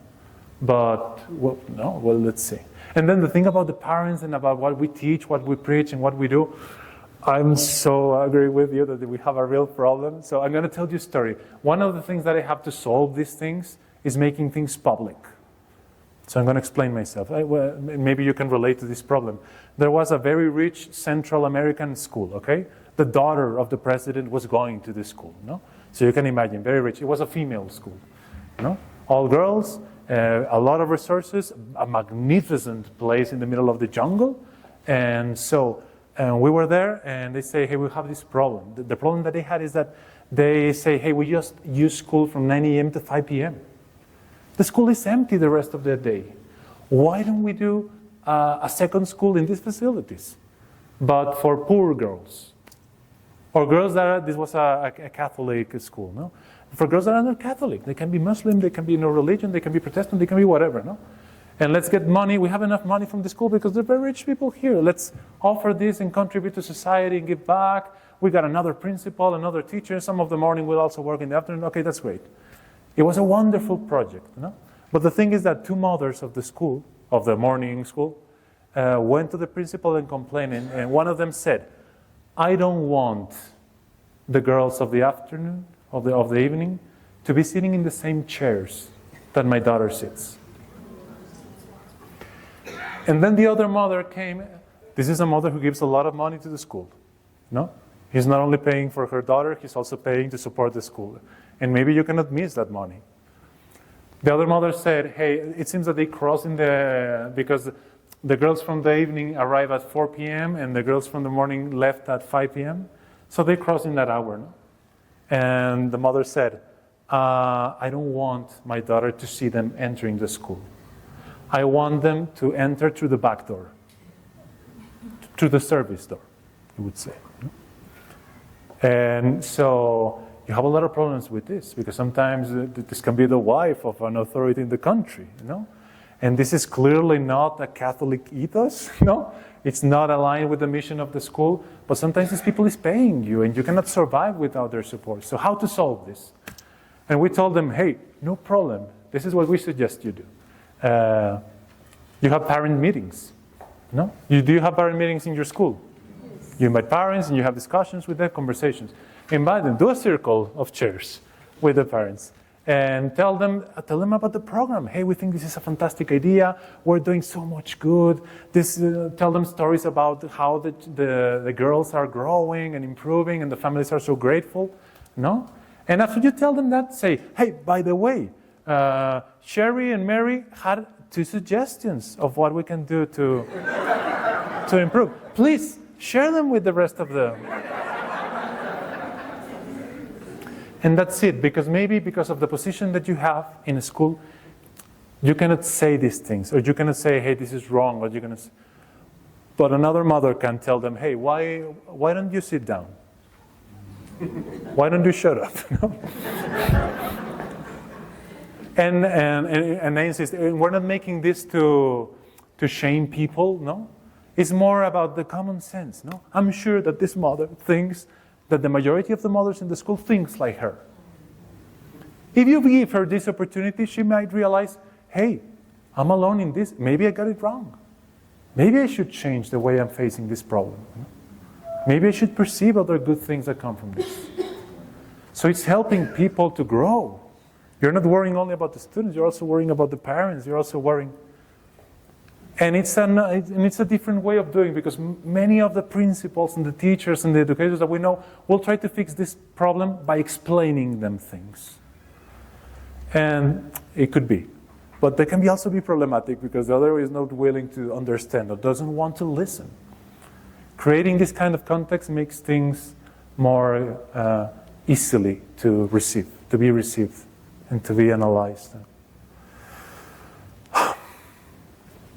But, well, let's see. And then the thing about the parents and about what we teach, what we preach, and what we do, I'm so agree with you that we have a real problem. So I'm going to tell you a story. One of the things that I have to solve these things is making things public. So I'm going to explain myself. Maybe you can relate to this problem. There was a very rich Central American school, okay? The daughter of the president was going to this school, no? So you can imagine, very rich. It was a female school, no? All girls, a lot of resources, a magnificent place in the middle of the jungle. And so we were there, and they say, hey, we have this problem. The problem that they had is that they say, hey, we just use school from 9 a.m. to 5 p.m. The school is empty the rest of the day. Why don't we do a second school in these facilities, but for poor girls? Or girls that are, this was a Catholic school, no? For girls that are not Catholic, they can be Muslim, they can be no religion, they can be Protestant, they can be whatever, no? And let's get money. We have enough money from the school because they're very rich people here. Let's offer this and contribute to society and give back. We got another principal, another teacher. Some of the morning will also work in the afternoon. Okay, that's great. It was a wonderful project, you know? But the thing is that two mothers of the school, of the morning school, went to the principal and complained, and one of them said, I don't want the girls of the afternoon, of the evening, to be sitting in the same chairs that my daughter sits. And then the other mother came. This is a mother who gives a lot of money to the school, no? He's not only paying for her daughter, he's also paying to support the school. And maybe you cannot miss that money. The other mother said, hey, it seems that they cross because the girls from the evening arrive at 4 p.m. and the girls from the morning left at 5 p.m. So they cross in that hour. No? And the mother said, I don't want my daughter to see them entering the school. I want them to enter through the back door, through the service door, you would say. And so you have a lot of problems with this, because sometimes this can be the wife of an authority in the country, you know? And this is clearly not a Catholic ethos, you know? It's not aligned with the mission of the school, but sometimes these people is paying you, and you cannot survive without their support. So how to solve this? And we told them, hey, no problem. This is what we suggest you do. You have parent meetings, no? Do you have parent meetings in your school? Yes. You invite parents, and you have discussions with them, conversations. Invite them, do a circle of chairs with the parents, and tell them about the program. Hey, we think this is a fantastic idea. We're doing so much good. Tell them stories about how the girls are growing and improving, and the families are so grateful. No? And after you tell them that, say, hey, by the way, Sherry and Mary had 2 suggestions of what we can do to improve. Please share them with the rest of them. And that's it, because maybe because of the position that you have in a school, you cannot say these things, or you cannot say, hey, this is wrong, or you cannot say, but another mother can tell them, hey, why don't you sit down? Why don't you shut up? And I insist, we're not making this to shame people, no? It's more about the common sense, no? I'm sure that this mother thinks that the majority of the mothers in the school thinks like her. If you give her this opportunity, she might realize, hey, I'm alone in this. Maybe I got it wrong. Maybe I should change the way I'm facing this problem. Maybe I should perceive other good things that come from this. So it's helping people to grow. You're not worrying only about the students, you're also worrying about the parents, you're also worrying. And it's a different way of doing, because many of the principals and the teachers and the educators that we know will try to fix this problem by explaining them things. And it could be. But they can also be problematic because the other is not willing to understand or doesn't want to listen. Creating this kind of context makes things more easily to be received and to be analyzed.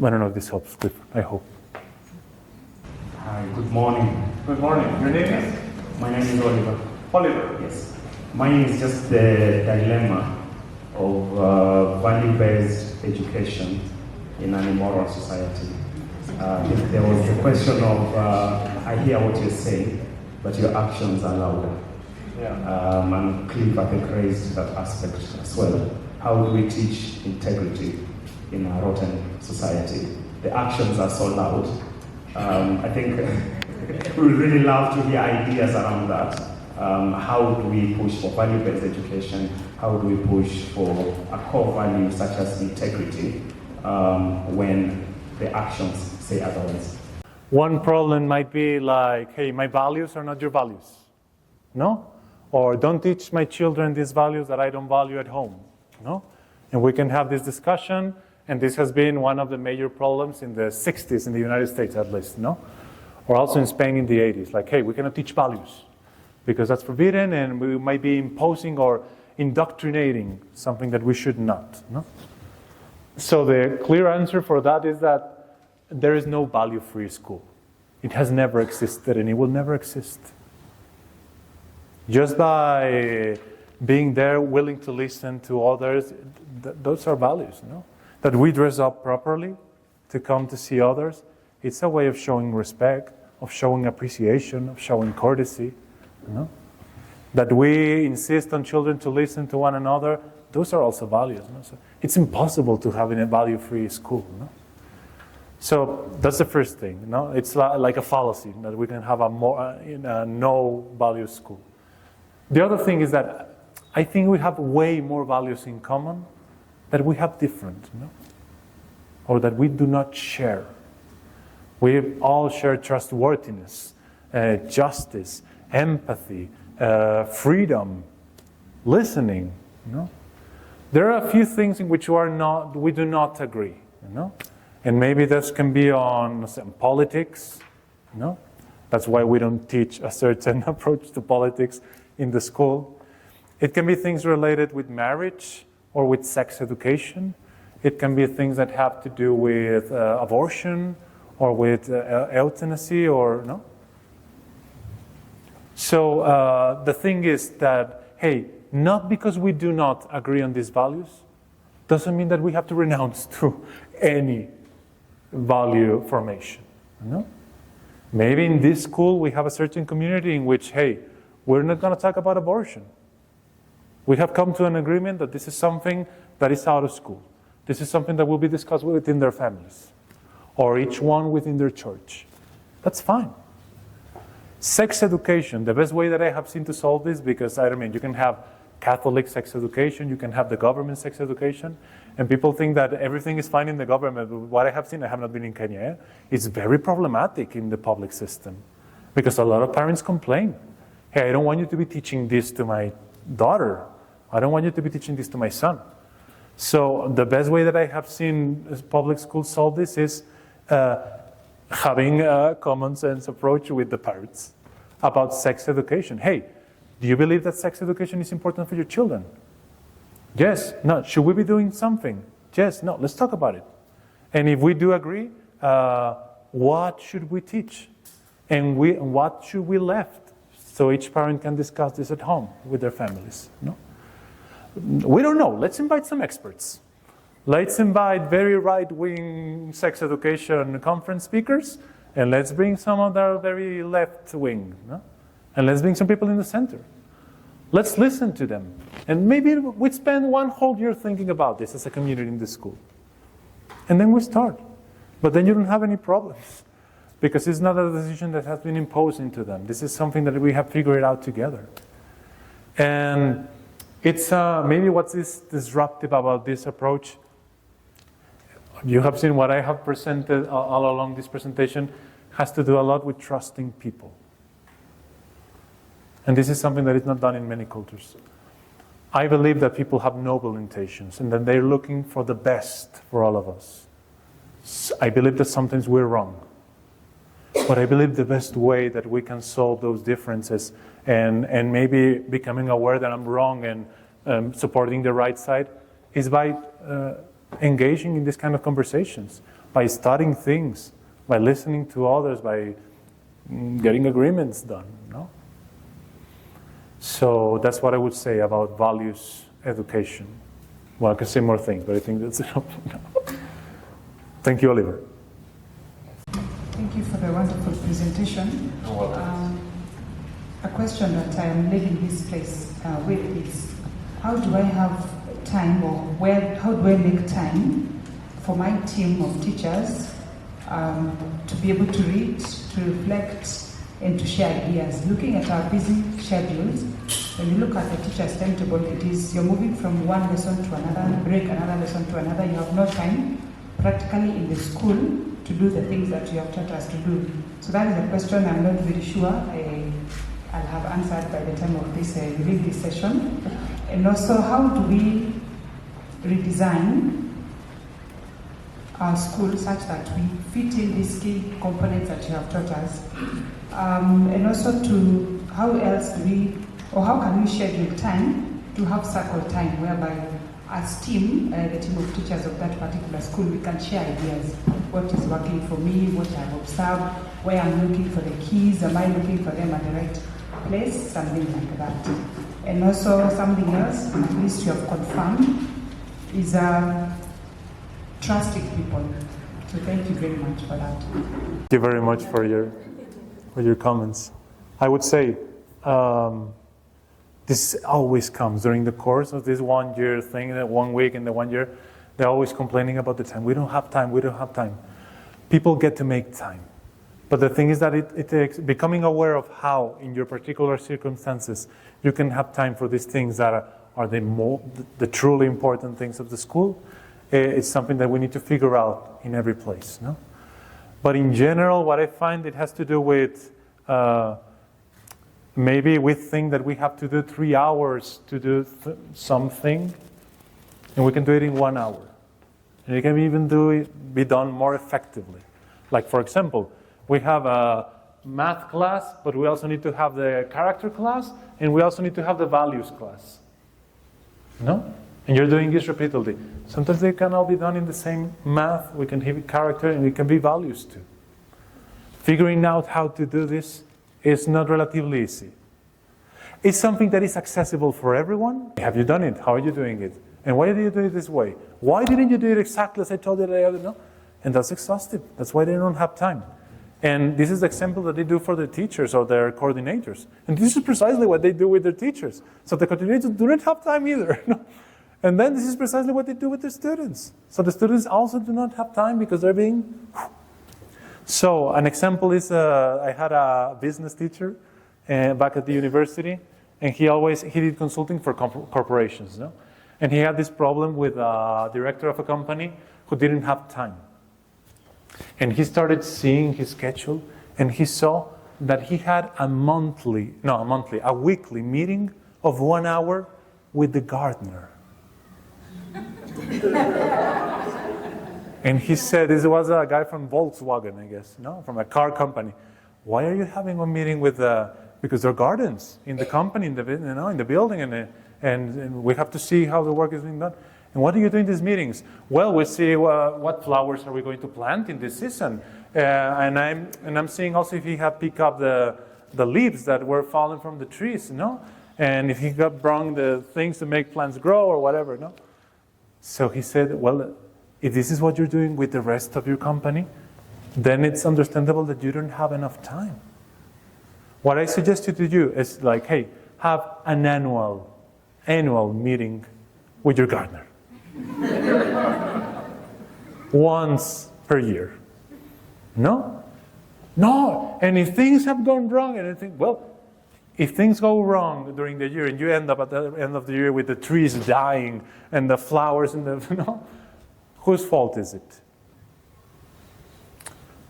I don't know if this helps, but I hope. Hi, good morning. Good morning. Your name is? My name is Oliver. Oliver. Yes. Mine is just the dilemma of value-based education in an immoral society. If there was the question of, I hear what you're saying, but your actions are louder. Yeah. And Cliff, I think, raised that aspect as well. How do we teach integrity in a rotten society? The actions are so loud. I think we would really love to hear ideas around that. How do we push for value-based education? How do we push for a core value such as integrity when the actions say otherwise? One problem might be like, hey, my values are not your values. No? Or don't teach my children these values that I don't value at home. No? And we can have this discussion. And this has been one of the major problems in the 60s in the United States, at least, no? Or also in Spain in the 80s. Like, hey, we cannot teach values because that's forbidden and we might be imposing or indoctrinating something that we should not, no? So the clear answer for that is that there is no value-free school. It has never existed and it will never exist. Just by being there, willing to listen to others, those are values, no? That we dress up properly to come to see others, it's a way of showing respect, of showing appreciation, of showing courtesy. You know? That we insist on children to listen to one another, those are also values. You know? So it's impossible to have in a value-free school. You know? So that's the first thing. You know? It's like a fallacy that we can have a no-value school. The other thing is that I think we have way more values in common that we have different, you know? Or that we do not share. We all share trustworthiness, justice, empathy, freedom, listening. You know? There are a few things in which we do not agree. You know? And maybe this can be on politics. You know? That's why we don't teach a certain approach to politics in the school. It can be things related with marriage, or with sex education. It can be things that have to do with abortion or with euthanasia or no. So the thing is that, hey, not because we do not agree on these values doesn't mean that we have to renounce to any value formation. You know? Maybe in this school we have a certain community in which, hey, we're not going to talk about abortion. We have come to an agreement that this is something that is out of school. This is something that will be discussed within their families or each one within their church. That's fine. Sex education, the best way that I have seen to solve this, because I mean, you can have Catholic sex education, you can have the government sex education, and people think that everything is fine in the government. What I have seen, I have not been in Kenya, it's very problematic in the public system because a lot of parents complain. Hey, I don't want you to be teaching this to my daughter. I don't want you to be teaching this to my son. So the best way that I have seen public schools solve this is having a common sense approach with the parents about sex education. Hey, do you believe that sex education is important for your children? Yes. No. Should we be doing something? Yes. No. Let's talk about it. And if we do agree, what should we teach? And what should we so each parent can discuss this at home with their families. No? We don't know. Let's invite some experts. Let's invite very right-wing sex education conference speakers, and let's bring some of the very left-wing. No? And let's bring some people in the center. Let's listen to them. And maybe we spend one whole year thinking about this as a community in the school. And then we start. But then you don't have any problems, because it's not a decision that has been imposed into them. This is something that we have figured out together. And it's maybe what's disruptive about this approach. You have seen what I have presented all along this presentation has to do a lot with trusting people. And this is something that is not done in many cultures. I believe that people have noble intentions and that they're looking for the best for all of us. I believe that sometimes we're wrong. But I believe the best way that we can solve those differences and maybe becoming aware that I'm wrong and supporting the right side is by engaging in this kind of conversations, by studying things, by listening to others, by getting agreements done. No? So that's what I would say about values education. Well, I could say more things, but I think that's enough now. Thank you, Oliver. Thank you for the wonderful presentation. A question that I am leaving this place with is, how do I have time, or how do I make time for my team of teachers to be able to read, to reflect, and to share ideas? Looking at our busy schedules, when you look at the teacher's timetable, it is you're moving from one lesson to another, break another lesson to another. You have no time practically in the school to do the things that you have taught us to do. So that is a question I'm not very sure I'll have answered by the time of this leave this session. And also, how do we redesign our school such that we fit in these key components that you have taught us? And also, how else do we, or how can we schedule time to have circle time, whereby as team, the team of teachers of that particular school, we can share ideas. What is working for me, what I've observed, where I'm looking for the keys, am I looking for them at the right place, something like that. And also something else, at least you have confirmed, is trusting people. So thank you very much for that. Thank you very much for your comments. I would say this always comes during the course of this 1 year thing, that 1 week and the 1 year. They're always complaining about the time. We don't have time, we don't have time. People get to make time. But the thing is that it takes becoming aware of how, in your particular circumstances, you can have time for these things that are the truly important things of the school. It's something that we need to figure out in every place. No? But in general, what I find it has to do with maybe we think that we have to do 3 hours to do something, and we can do it in 1 hour. And it can even be done more effectively. Like, for example, we have a math class, but we also need to have the character class, and we also need to have the values class. No? And you're doing this repeatedly. Sometimes they can all be done in the same math. We can have character, and we can be values too. Figuring out how to do this is not relatively easy. It's something that is accessible for everyone. Have you done it? How are you doing it? And why did you do it this way? Why didn't you do it exactly as I told you that I know? And that's exhaustive. That's why they don't have time. And this is the example that they do for the teachers or their coordinators. And this is precisely what they do with their teachers. So the coordinators do not have time either. And then this is precisely what they do with the students. So the students also do not have time because they're being... So an example is I had a business teacher back at the university, and he did consulting for corporations. No? And he had this problem with a director of a company who didn't have time. And he started seeing his schedule, and he saw that he had a weekly meeting of 1 hour with the gardener. And he said, this was a guy from Volkswagen, I guess, from a car company. Why are you having a meeting with because there are gardens in the company, in the building, and we have to see how the work is being done. And what do you do in these meetings? Well, we see what flowers are we going to plant in this season, and I'm seeing also if he had picked up the the leaves that were falling from the trees, and if he got brought the things to make plants grow or whatever, So he said, well, if this is what you're doing with the rest of your company, then it's understandable that you don't have enough time. What I suggested to you is like, hey, have an annual meeting with your gardener. Once per year. No, and if things have gone wrong, if things go wrong during the year and you end up at the end of the year with the trees dying and the flowers and whose fault is it?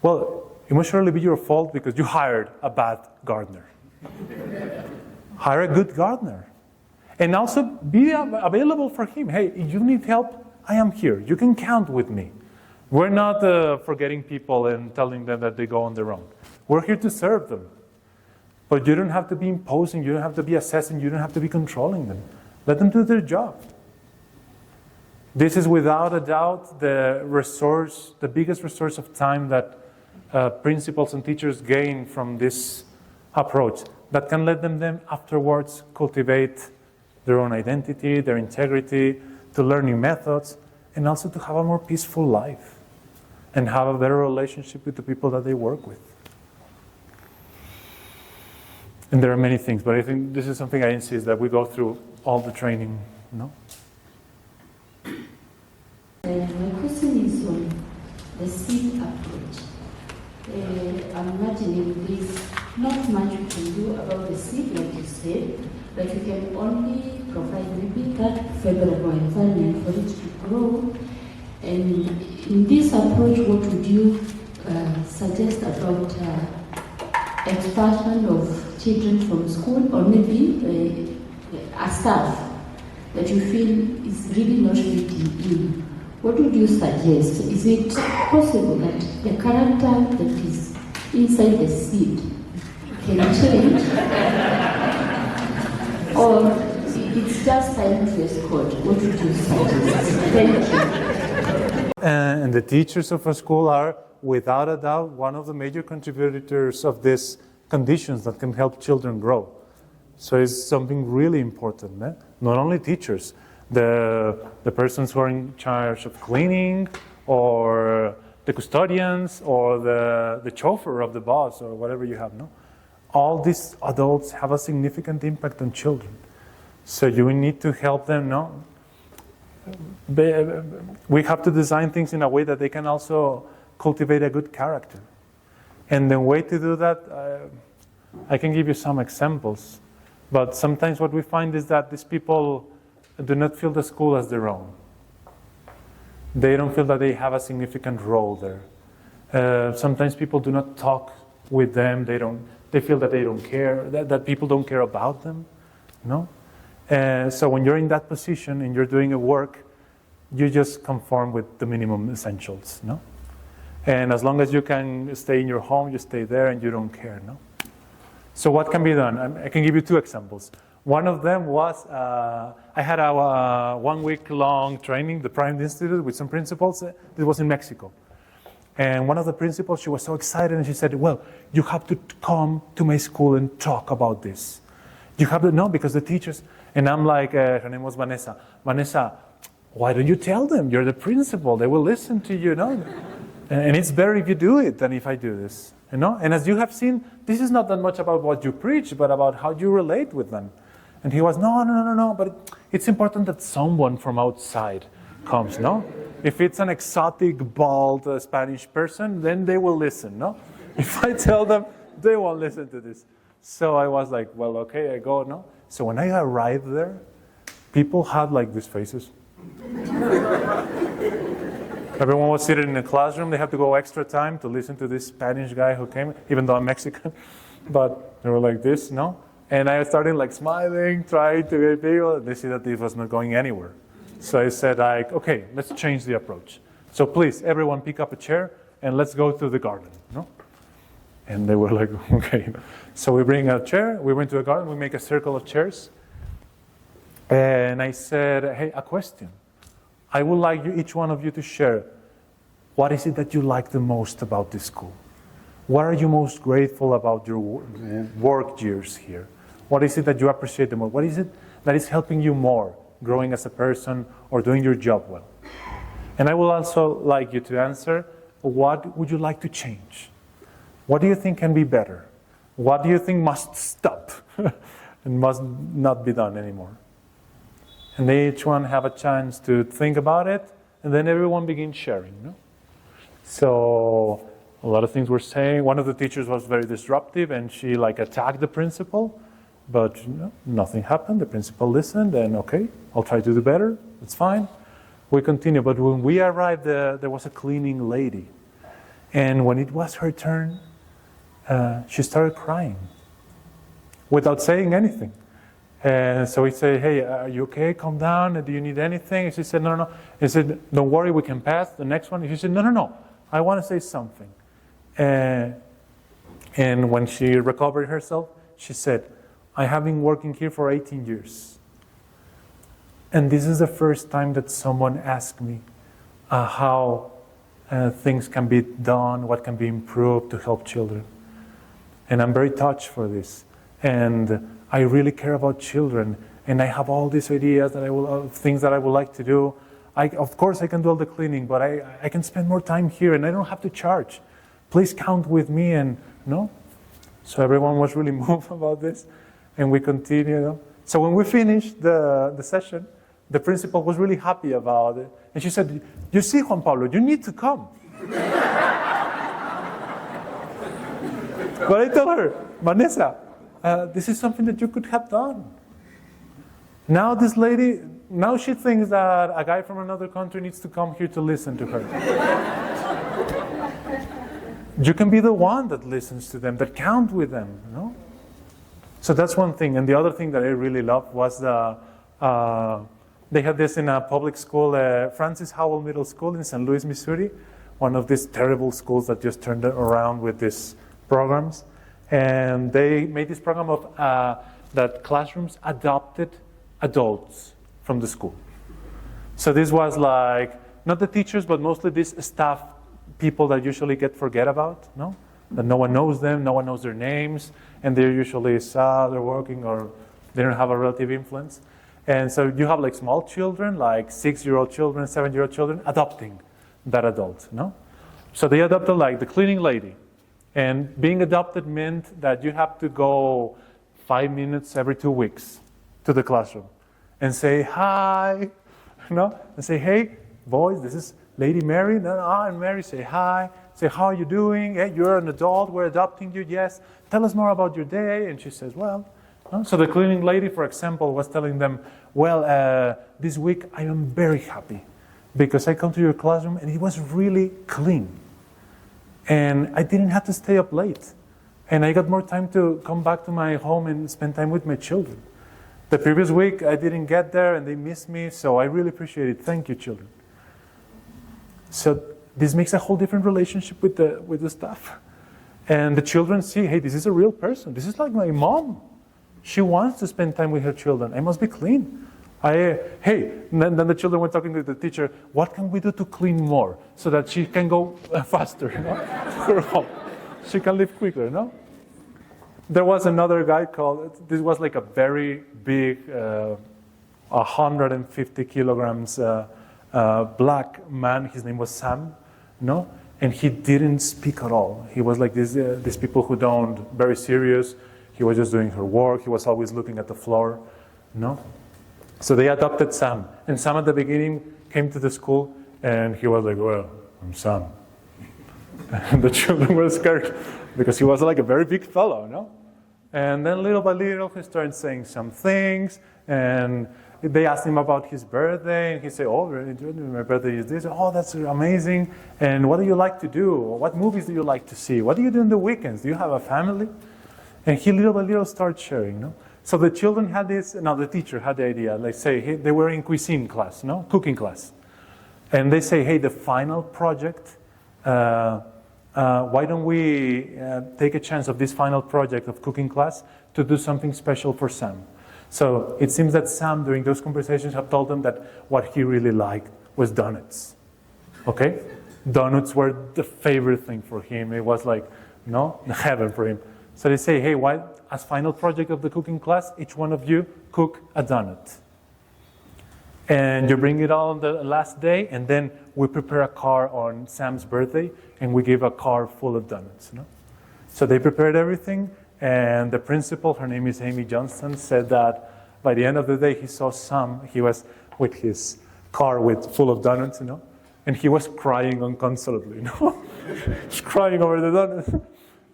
Well, it must surely be your fault because you hired a bad gardener. Hire a good gardener. And also be available for him. Hey, if you need help, I am here. You can count with me. We're not forgetting people and telling them that they go on their own. We're here to serve them. But you don't have to be imposing, you don't have to be assessing, you don't have to be controlling them. Let them do their job. This is without a doubt the biggest resource of time that principals and teachers gain from this approach that can let them afterwards cultivate their own identity, their integrity, to learn new methods, and also to have a more peaceful life and have a better relationship with the people that they work with. And there are many things, but I think this is something I insist that we go through all the training, My question is on the seed approach. I'm imagining this, not much you can do about the seed, like you said, but you can only provide maybe that favorable environment for it to grow. And in this approach, what would you suggest about expulsion of children from school, or maybe a staff that you feel is really not fitting in? What would you suggest? Is it possible that the character that is inside the seed can change? Or it's just time to escort? What would you suggest? Thank you. And the teachers of a school are, without a doubt, one of the major contributors of these conditions that can help children grow. So it's something really important. Not only teachers, the persons who are in charge of cleaning, or the custodians, or the chauffeur of the bus, or whatever you have. All these adults have a significant impact on children. So you need to help them. We have to design things in a way that they can also cultivate a good character. And the way to do that, I can give you some examples. But sometimes what we find is that these people do not feel the school as their own. They don't feel that they have a significant role there. Sometimes people do not talk with them. They feel that they don't care, that people don't care about them. So when you're in that position and you're doing a work, you just conform with the minimum essentials. And as long as you can stay in your home, you stay there and you don't care. So what can be done? I can give you two examples. One of them was, I had a 1 week long training, the PRIMED Institute, with some principals. It was in Mexico. And one of the principals, she was so excited and she said, well, you have to come to my school and talk about this. You have to know, because the teachers, and I'm like, her name was Vanessa. Vanessa, why don't you tell them? You're the principal. They will listen to you. And it's better if you do it than if I do this. And as you have seen, this is not that much about what you preach, but about how you relate with them. And he was, no, but it's important that someone from outside comes, If it's an exotic, bald Spanish person, then they will listen, If I tell them, they won't listen to this. So I was like, well, okay, I go, So when I arrived there, people had like these faces. Everyone was seated in a classroom. They had to go extra time to listen to this Spanish guy who came, even though I'm Mexican. But they were like this, And I started like smiling, trying to get people. They see that this was not going anywhere. So I said, okay, let's change the approach. So please, everyone pick up a chair and let's go to the garden, And they were like, okay. So we bring a chair, we went to a garden, we make a circle of chairs. And I said, hey, a question. I would like each one of you to share, what is it that you like the most about this school? What are you most grateful about your work years here? What is it that you appreciate the most? What is it that is helping you more, growing as a person or doing your job well? And I will also like you to answer, what would you like to change? What do you think can be better? What do you think must stop and must not be done anymore? And they each one have a chance to think about it, and then everyone begins sharing. No? So a lot of things were saying. One of the teachers was very disruptive, and she attacked the principal, but nothing happened. The principal listened, and okay, I'll try to do better. It's fine. We continue. But when we arrived, there was a cleaning lady, and when it was her turn, she started crying without saying anything. And so we say, hey, are you okay? Calm down. Do you need anything? And she said, no. He said, don't worry, we can pass the next one. And she said, no. I want to say something. And when she recovered herself, she said, I have been working here for 18 years. And this is the first time that someone asked me how things can be done, what can be improved to help children. And I'm very touched for this. And I really care about children. And I have all these ideas that things that I would like to do. Of course, I can do all the cleaning, but I can spend more time here, and I don't have to charge. Please count with me, and no. So everyone was really moved about this, and we continued. So when we finished the session, the principal was really happy about it, and she said, "You see, Juan Pablo, you need to come." But I told her, Vanessa, this is something that you could have done. Now this lady, now she thinks that a guy from another country needs to come here to listen to her. You can be the one that listens to them, that count with them, you know? So that's one thing. And the other thing that I really loved was they had this in a public school, Francis Howell Middle School in St. Louis, Missouri, one of these terrible schools that just turned around with these programs. And they made this program of that classrooms adopted adults from the school. So this was like, not the teachers, but mostly these staff people that usually get forget about, no? That no one knows them, no one knows their names, and they're usually sad or working or they don't have a relative influence. And so you have like small children, like 6-year-old children, 7-year-old children, adopting that adult, no? So they adopted like the cleaning lady. And being adopted meant that you have to go 5 minutes every 2 weeks to the classroom and say hi, no? And say, hey, boys, this is Lady Mary. No, I'm Mary. Say hi. Say, how are you doing? Hey, you're an adult. We're adopting you. Yes. Tell us more about your day. And she says, well. No? So the cleaning lady, for example, was telling them, well, this week I am very happy because I come to your classroom and it was really clean. And I didn't have to stay up late. And I got more time to come back to my home and spend time with my children. The previous week, I didn't get there and they missed me, so I really appreciate it. Thank you, children. So this makes a whole different relationship with the staff. And the children see, hey, this is a real person. This is like my mom. She wants to spend time with her children. I must be clean. Hey, and then the children were talking to the teacher, what can we do to clean more so that she can go faster, you know, to her home? She can live quicker, no? There was another guy called, this was like a very big, 150 kilograms black man. His name was Sam, no? And he didn't speak at all. He was like these people who don't, very serious. He was just doing her work. He was always looking at the floor, no? So they adopted Sam. And Sam at the beginning came to the school and he was like, well, I'm Sam. And the children were scared because he was like a very big fellow, no? And then little by little, he started saying some things, and they asked him about his birthday, and he said, oh, my birthday is this. Oh, that's amazing. And what do you like to do? What movies do you like to see? What do you do in the weekends? Do you have a family? And he little by little started sharing, no? So the children had this, now the teacher had the idea, like say, they were in cuisine class, no? Cooking class. And they say, hey, the final project, why don't we take a chance of this final project of cooking class to do something special for Sam? So it seems that Sam, during those conversations, have told them that what he really liked was donuts. Okay? Donuts were the favorite thing for him. It was like no? Heaven for him. So they say, hey, why, as final project of the cooking class, each one of you cook a donut. And you bring it all on the last day, and then we prepare a car on Sam's birthday, and we give a car full of donuts. No? So they prepared everything, and the principal, her name is Amy Johnston, said that by the end of the day, he saw Sam. He was with his car full of donuts, and he was crying unconsolably, Just crying over the donuts,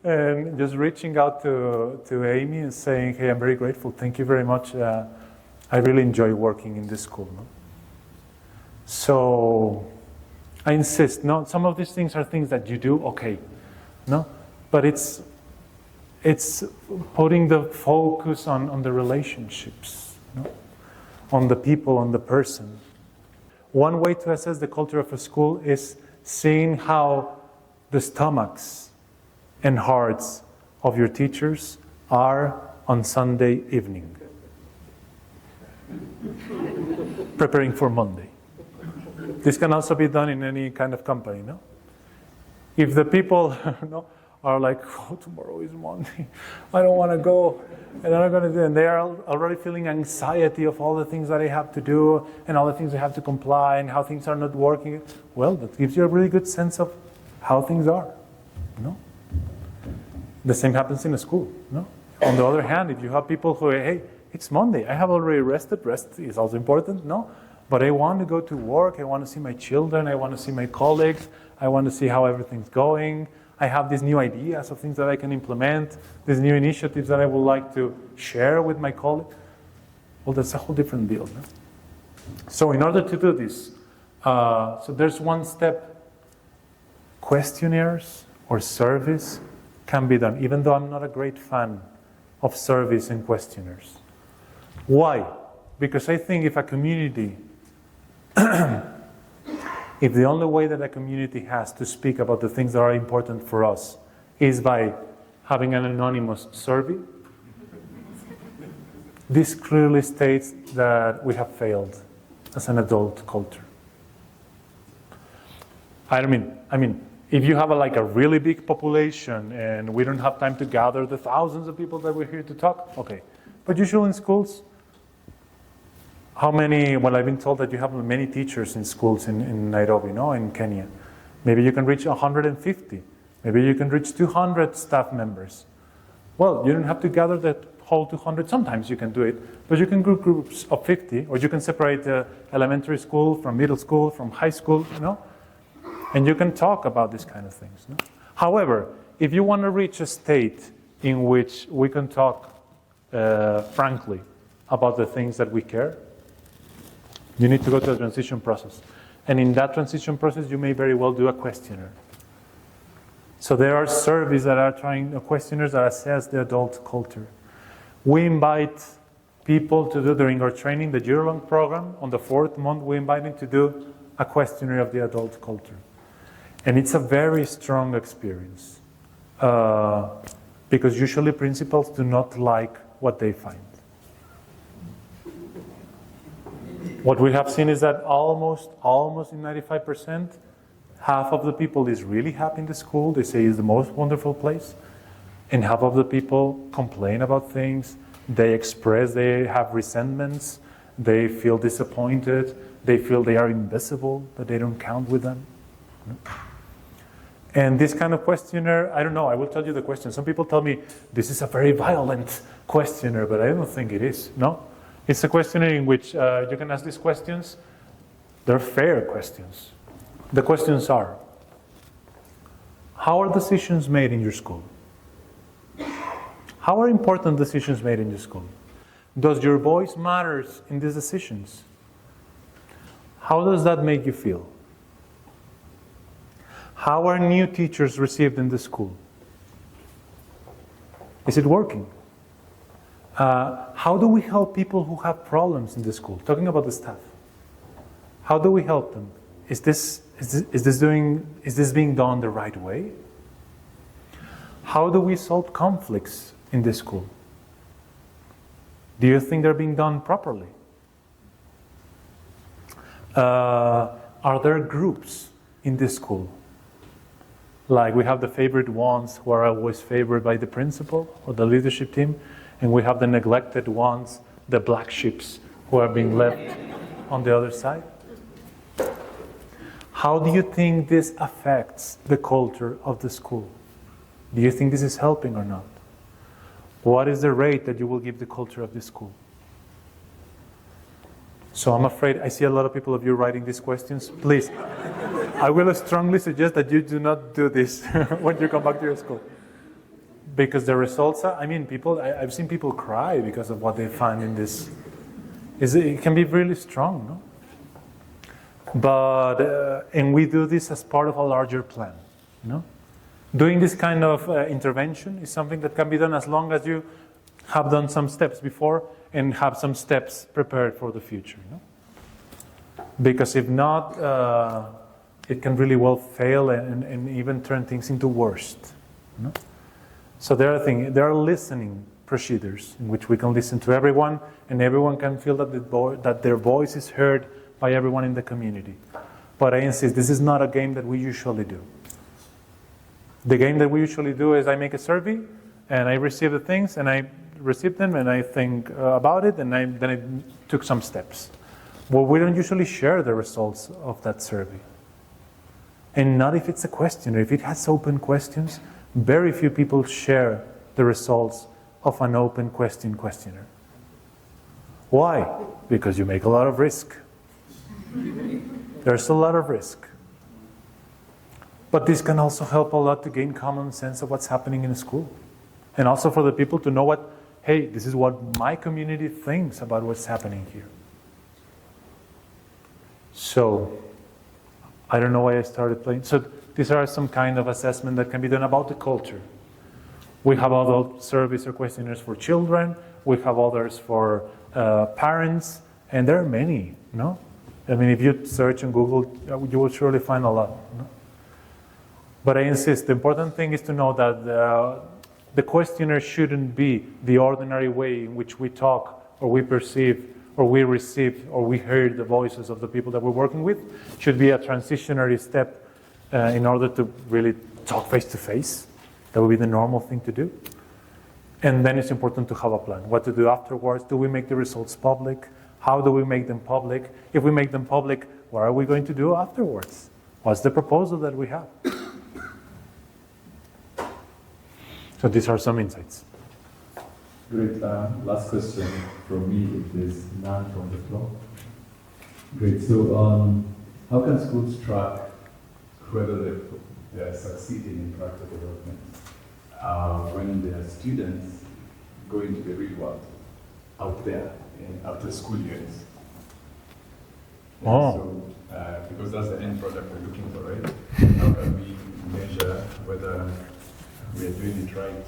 and just reaching out to Amy and saying, hey, I'm very grateful. Thank you very much. I really enjoy working in this school. No? So I insist. No, some of these things are things that you do, okay, no, but it's putting the focus on the relationships, no? On the people, on the person. One way to assess the culture of a school is seeing how the stomachs and hearts of your teachers are on Sunday evening, preparing for Monday. This can also be done in any kind of company, no? If the people are like, oh, tomorrow is Monday, I don't want to go, and they're not going to do it, and they are already feeling anxiety of all the things that they have to do, and all the things they have to comply, and how things are not working, well, that gives you a really good sense of how things are, no? The same happens in a school, no? On the other hand, if you have people who, hey, it's Monday, I have already rested, rest is also important, no? But I want to go to work, I want to see my children, I want to see my colleagues, I want to see how everything's going, I have these new ideas of things that I can implement, these new initiatives that I would like to share with my colleagues. Well, that's a whole different deal, no? So in order to do this, so there's one step. Questionnaires or surveys can be done, even though I'm not a great fan of surveys and questionnaires. Why? Because I think if a community, if the only way that a community has to speak about the things that are important for us is by having an anonymous survey, this clearly states that we have failed as an adult culture. I mean, if you have a really big population and we don't have time to gather the thousands of people that we're here to talk, okay. But usually in schools, how many, well, I've been told that you have many teachers in schools in Nairobi, no, in Kenya. Maybe you can reach 150. Maybe you can reach 200 staff members. Well, you don't have to gather that whole 200. Sometimes you can do it, but you can group groups of 50, or you can separate elementary school from middle school, from high school, and you can talk about these kind of things. No? However, if you want to reach a state in which we can talk frankly about the things that we care, you need to go to a transition process. And in that transition process, you may very well do a questionnaire. So there are surveys that are questionnaires that assess the adult culture. We invite people to do, during our training, the year-long program, on the 4th month, we invite them to do a questionnaire of the adult culture. And it's a very strong experience. Because usually principals do not like what they find. What we have seen is that almost in 95%, half of the people is really happy in the school. They say it's the most wonderful place. And half of the people complain about things. They express, they have resentments. They feel disappointed. They feel they are invisible, that they don't count with them. And this kind of questionnaire, I don't know, I will tell you the question. Some people tell me, this is a very violent questionnaire, but I don't think it is, no? It's a questionnaire in which you can ask these questions. They're fair questions. The questions are, how are decisions made in your school? How are important decisions made in your school? Does your voice matter in these decisions? How does that make you feel? How are new teachers received in the school? Is it working? How do we help people who have problems in the school? Talking about the staff. How do we help them? Is this being done the right way? How do we solve conflicts in this school? Do you think they're being done properly? Are there groups in this school? Like we have the favorite ones who are always favored by the principal or the leadership team, and we have the neglected ones, the black sheeps, who are being left on the other side. How do you think this affects the culture of the school? Do you think this is helping or not? What is the rate that you will give the culture of the school? So I'm afraid I see a lot of people of you writing these questions. Please, I will strongly suggest that you do not do this when you come back to your school. Because the results are, I've seen people cry because of what they find in this. It can be really strong, no? But, and we do this as part of a larger plan, no? Doing this kind of intervention is something that can be done as long as you have done some steps before and have some steps prepared for the future, no? Because if not, it can really well fail and even turn things into worst, no? So there are listening procedures in which we can listen to everyone, and everyone can feel that their voice is heard by everyone in the community. But I insist, this is not a game that we usually do. The game that we usually do is I make a survey, and I receive the things, and I receive them, and I think about it, and then I took some steps. Well, we don't usually share the results of that survey. And not if it's a questionnaire. If it has open questions, very few people share the results of an open questionnaire. Why? Because you make a lot of risk. There's a lot of risk. But this can also help a lot to gain common sense of what's happening in a school. And also for the people to know hey, this is what my community thinks about what's happening here. So, I don't know why I started playing. So these are some kind of assessment that can be done about the culture. We have other surveys or questionnaires for children. We have others for parents. And there are many, no? If you search on Google, you will surely find a lot. No? But I insist, the important thing is to know that the questionnaire shouldn't be the ordinary way in which we talk or we perceive or we receive or we hear the voices of the people that we're working with. It should be a transitionary step in order to really talk face to face. That would be the normal thing to do. And then it's important to have a plan. What to do afterwards? Do we make the results public? How do we make them public? If we make them public, what are we going to do afterwards? What's the proposal that we have? So these are some insights. Great. Last question from me, if there's none from the floor. Great. So how can schools track whether they're succeeding in character development when their students go into the real world out there after school years? Oh. So, because that's the end product we're looking for, right? How can we measure whether we are doing it right?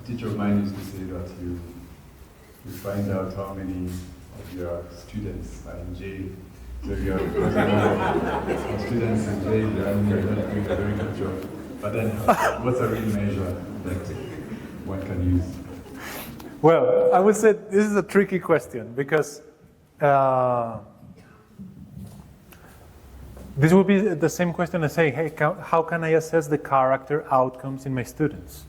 A teacher of mine used to say that you find out how many of your students are in jail. So if you have students in jail, you're not doing a very good job. But then, what's a real measure that one can use? Well, I would say this is a tricky question because this would be the same question as saying, hey, how can I assess the character outcomes in my students?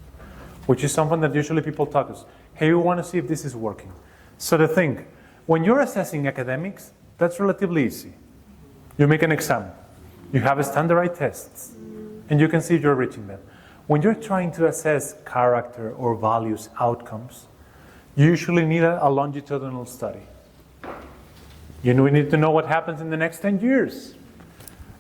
Which is something that usually people talk to us. Hey, we want to see if this is working. So the thing, when you're assessing academics, that's relatively easy. You make an exam. You have standardized tests. And you can see if you're reaching them. When you're trying to assess character or values outcomes, you usually need a longitudinal study. We need to know what happens in the next 10 years.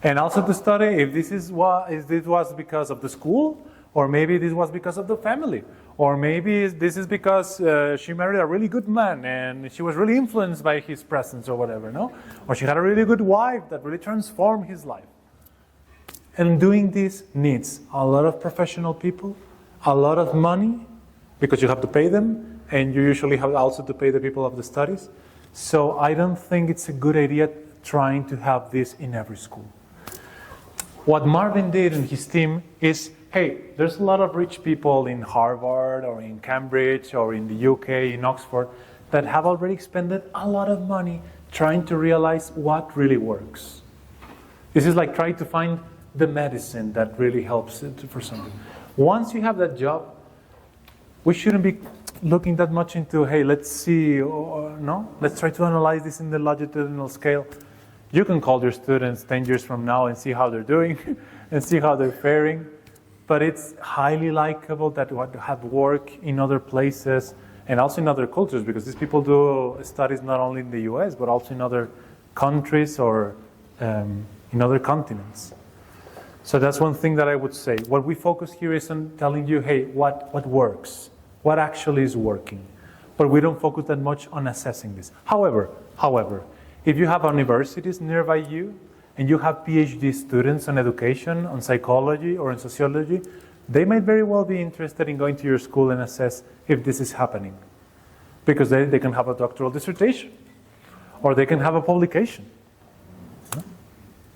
And also to study if this was because of the school, or maybe this was because of the family, or maybe this is because she married a really good man and she was really influenced by his presence or whatever, no? Or she had a really good wife that really transformed his life. And doing this needs a lot of professional people, a lot of money, because you have to pay them, and you usually have also to pay the people of the studies. So I don't think it's a good idea trying to have this in every school. What Marvin did and his team is, hey, there's a lot of rich people in Harvard or in Cambridge or in the UK, in Oxford, that have already expended a lot of money trying to realize what really works. This is like trying to find the medicine that really helps it for something. Once you have that job, we shouldn't be looking that much into, hey, let's see, or no, let's try to analyze this in the longitudinal scale. You can call your students 10 years from now and see how they're doing and see how they're faring. But it's highly likable that have work in other places and also in other cultures, because these people do studies not only in the US, but also in other countries or in other continents. So that's one thing that I would say. What we focus here is on telling you, hey, what works? What actually is working? But we don't focus that much on assessing this. However, if you have universities nearby you, and you have PhD students on education, on psychology, or in sociology, they might very well be interested in going to your school and assess if this is happening. Because they can have a doctoral dissertation, or they can have a publication.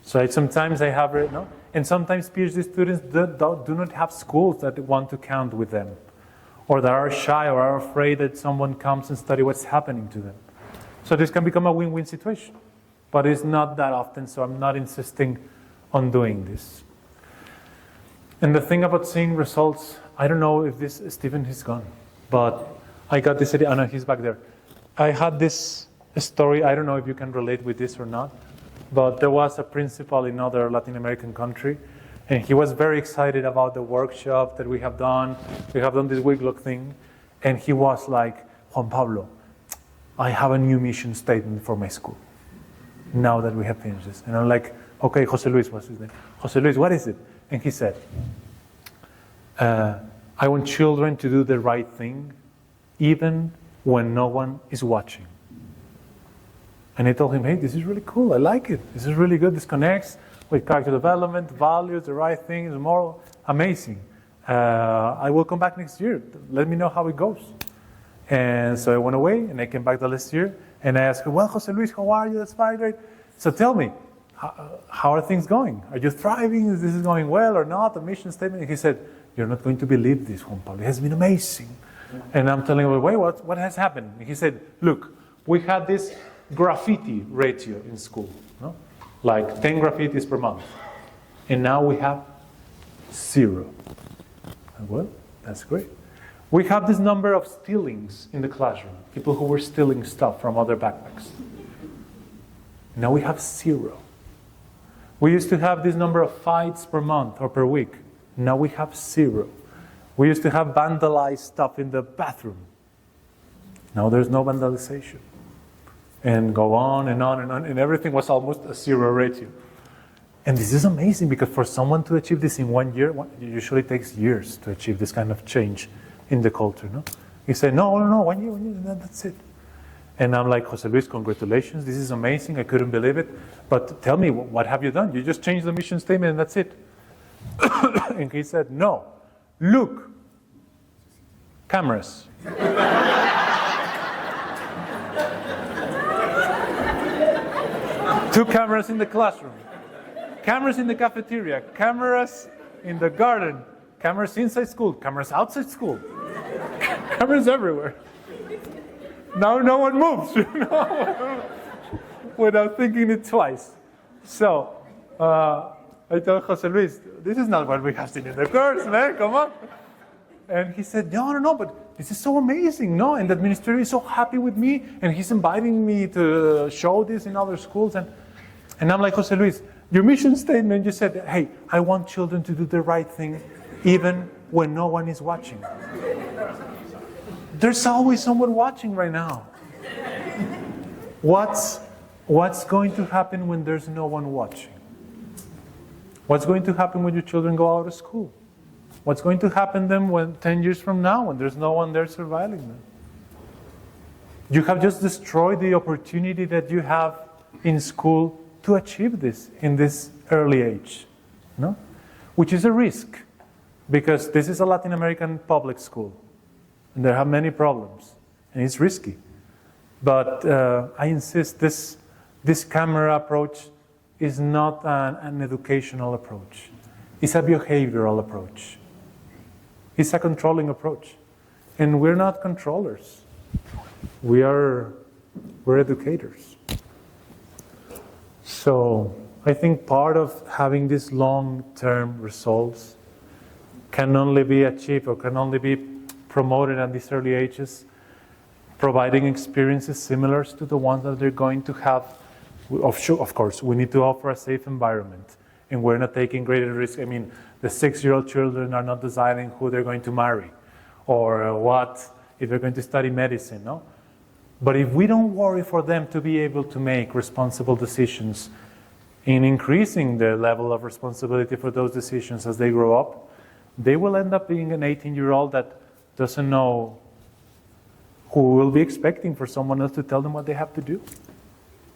So sometimes I have, and sometimes PhD students do not have schools that want to count with them, or that are shy or are afraid that someone comes and study what's happening to them. So this can become a win-win situation. But it's not that often, so I'm not insisting on doing this. And the thing about seeing results, I don't know if this, Stephen is gone, but I got this idea, oh no, he's back there. I had this story, I don't know if you can relate with this or not, but there was a principal in another Latin American country, and he was very excited about the workshop that we have done. We have done this week-long thing, and he was like, Juan Pablo, I have a new mission statement for my school, now that we have finished this. And I'm like, okay, Jose Luis, what's his name? Jose Luis, what is it? And he said, I want children to do the right thing, even when no one is watching. And I told him, hey, this is really cool, I like it. This is really good, this connects with character development, values, the right thing, the moral, amazing. I will come back next year, let me know how it goes. And so I went away, and I came back the last year, and I asked her, well, Jose Luis, how are you? That's fine, right? So tell me, how are things going? Are you thriving? Is this going well or not? The mission statement? And he said, you're not going to believe this, Juan Pablo. It has been amazing. And I'm telling him, wait, what has happened? And he said, look, we had this graffiti ratio in school, no? Like 10 graffitis per month. And now we have 0. Well, that's great. We have this number of stealings in the classroom, people who were stealing stuff from other backpacks. Now we have 0. We used to have this number of fights per month or per week. Now we have 0. We used to have vandalized stuff in the bathroom. Now there's no vandalization. And go on and on and on, and everything was almost a 0 ratio. And this is amazing, because for someone to achieve this in 1 year, it usually takes years to achieve this kind of change in the culture, no? He said, no, 1 year, that's it. And I'm like, Jose Luis, congratulations, this is amazing, I couldn't believe it. But tell me, what have you done? You just changed the mission statement and that's it. And he said, no, look, cameras. 2 cameras in the classroom, cameras in the cafeteria, cameras in the garden, cameras inside school, cameras outside school, cameras everywhere. Now no one moves, without thinking it twice. So I told Jose Luis, this is not what we have seen in the course, man, come on. And he said, no, but this is so amazing, no? And the administrator is so happy with me, and he's inviting me to show this in other schools. And I'm like, Jose Luis, your mission statement, you said, hey, I want children to do the right thing, even when no one is watching. There's always someone watching right now. What's going to happen when there's no one watching? What's going to happen when your children go out of school? What's going to happen then when 10 years from now, when there's no one there surveilling them? You have just destroyed the opportunity that you have in school to achieve this in this early age, no? Which is a risk, because this is a Latin American public school, and there have many problems, and it's risky. But I insist this camera approach is not an educational approach. It's a behavioral approach. It's a controlling approach. And we're not controllers. We're educators. So I think part of having these long-term results can only be achieved or can only be promoted at these early ages, providing experiences similar to the ones that they're going to have. Of course, we need to offer a safe environment, and we're not taking greater risk. I mean, the 6-year-old children are not deciding who they're going to marry or what, if they're going to study medicine, no? But if we don't worry for them to be able to make responsible decisions in increasing the level of responsibility for those decisions as they grow up, they will end up being an 18-year-old that doesn't know who will be expecting for someone else to tell them what they have to do,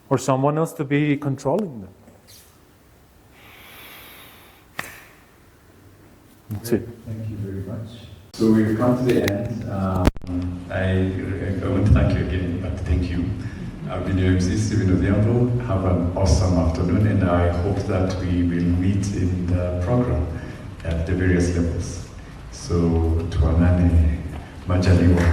or someone else to be controlling them. That's it. Thank you very much. So we've come to the end. I want to thank you again, but thank you. I've been your MC, Stephen Odhiambo. Have an awesome afternoon, and I hope that we will meet in the program at the various levels. So, tuanane majaliwa.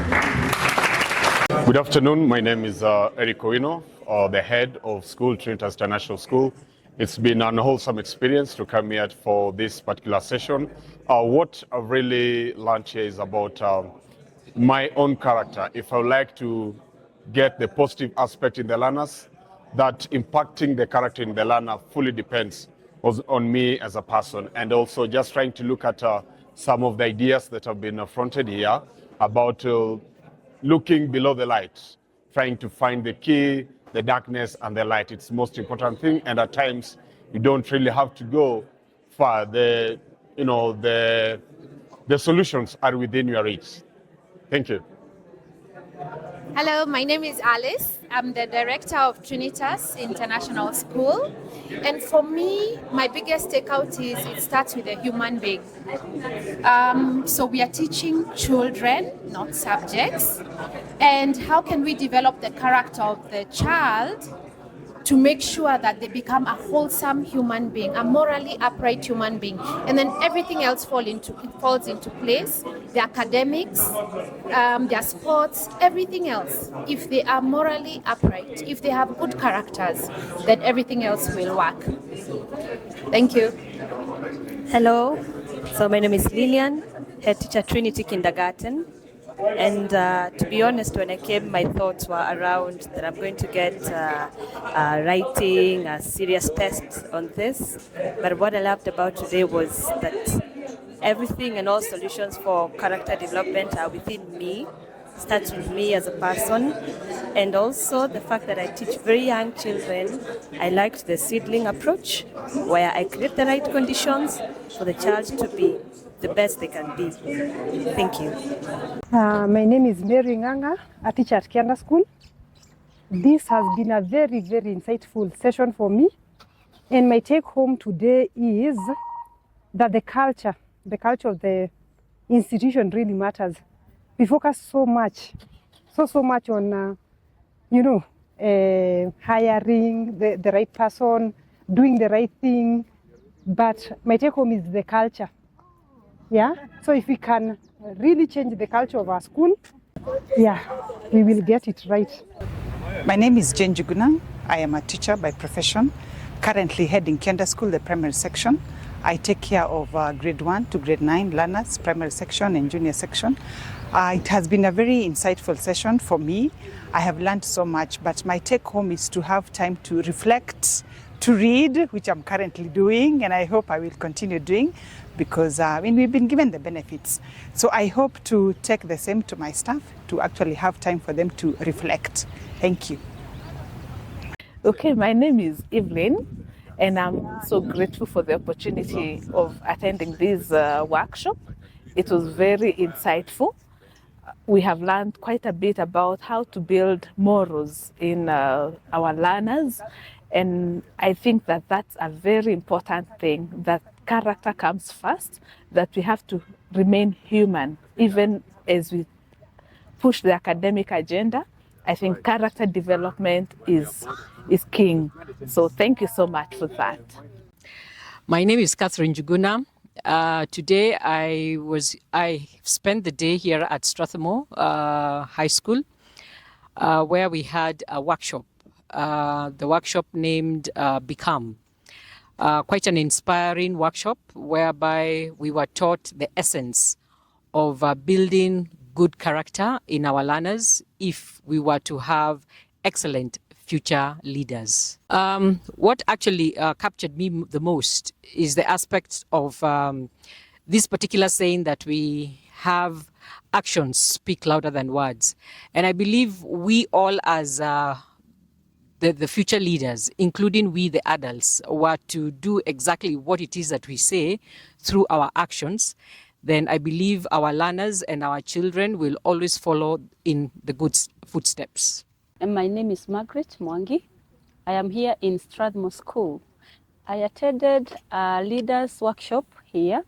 Good afternoon. My name is Eric Owino, the head of school, Trinity International School. It's been an wholesome experience to come here for this particular session. What I've really learned here is about my own character. If I would like to get the positive aspect in the learners, that impacting the character in the learner fully depends on me as a person, and also just trying to look at some of the ideas that have been fronted here about looking below the light, trying to find the key, the darkness and the light. It's the most important thing, and at times you don't really have to go far. The solutions are within your reach. Thank you. Hello, my name is Alice. I'm the director of Trinitas International School. And for me, my biggest takeout is it starts with a human being. So we are teaching children, not subjects. And how can we develop the character of the child to make sure that they become a wholesome human being, a morally upright human being, and then everything else falls into place. The academics, their sports, everything else. If they are morally upright, if they have good characters, then everything else will work. Thank you. Hello, so my name is Lillian, head teacher Trinity Kindergarten. And to be honest, when I came, my thoughts were around that I'm going to get writing a serious test on this. But what I loved about today was that everything and all solutions for character development are within me. Starts with me as a person, and also the fact that I teach very young children. I liked the seedling approach, where I create the right conditions for the child to be the best they can be. Thank you. My name is Mary Nganga, a teacher at Kianda School. This has been a very, very insightful session for me. And my take home today is that the culture of the institution really matters. We focus so much on, hiring the right person, doing the right thing. But my take home is the culture. Yeah, so if we can really change the culture of our school, yeah, we will get it right. My name is Jane Jugunang. I am a teacher by profession, currently heading Kianda School, the primary section. I take care of grade 1 to grade 9 learners, primary section and junior section. It has been a very insightful session for me. I have learned so much, but my take home is to have time to reflect, to read, which I'm currently doing, and I hope I will continue doing, because we've been given the benefits. So I hope to take the same to my staff, to actually have time for them to reflect. Thank you. Okay, my name is Evelyn, and I'm so grateful for the opportunity of attending this workshop. It was very insightful. We have learned quite a bit about how to build morals in our learners, and I think that that's a very important thing, that character comes first, that we have to remain human, even as we push the academic agenda. I think character development is king. So thank you so much for that. My name is Catherine Juguna. Today I spent the day here at Strathmore High School, where we had a workshop. The workshop named Become. quite an inspiring workshop whereby we were taught the essence of building good character in our learners if we were to have excellent future leaders. What actually captured me the most is the aspect of this particular saying that we have actions speak louder than words. And I believe we all as the future leaders, including we the adults, were to do exactly what it is that we say through our actions, then I believe our learners and our children will always follow in the good footsteps. And my name is Margaret Mwangi. I am here in Strathmore School. I attended a leaders workshop here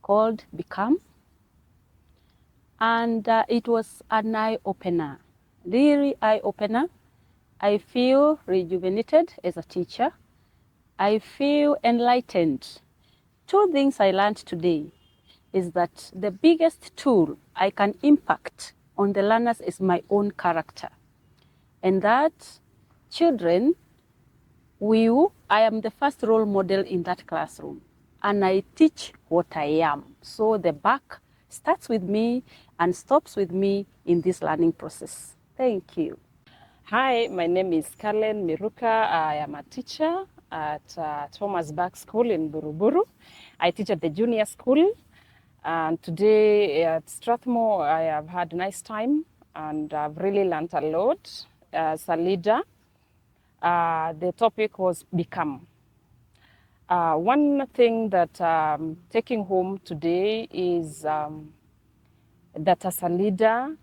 called Become, and it was an eye-opener, really eye-opener. I feel rejuvenated as a teacher. I feel enlightened. Two things I learned today is that the biggest tool I can impact on the learners is my own character. And that children, I am the first role model in that classroom. And I teach what I am. So the buck starts with me and stops with me in this learning process. Thank you. Hi, my name is Karen Miruka. I am a teacher at Thomas Bach School in Buruburu. I teach at the junior school. And today at Strathmore, I have had a nice time and I've really learned a lot as a leader. The topic was Become. One thing that I'm taking home today is that as a leader,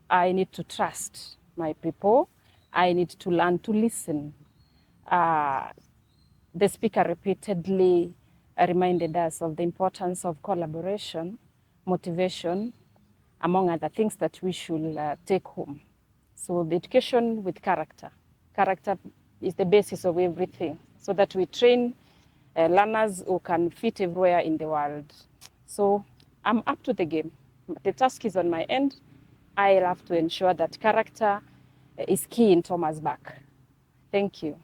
I need to trust my people. I need to learn to listen. The speaker repeatedly reminded us of the importance of collaboration, motivation, among other things that we should take home. So the education with character. Character is the basis of everything, so that we train learners who can fit everywhere in the world. So I'm up to the game. The task is on my end. I'll have to ensure that character is key in Thomas Bach. Thank you.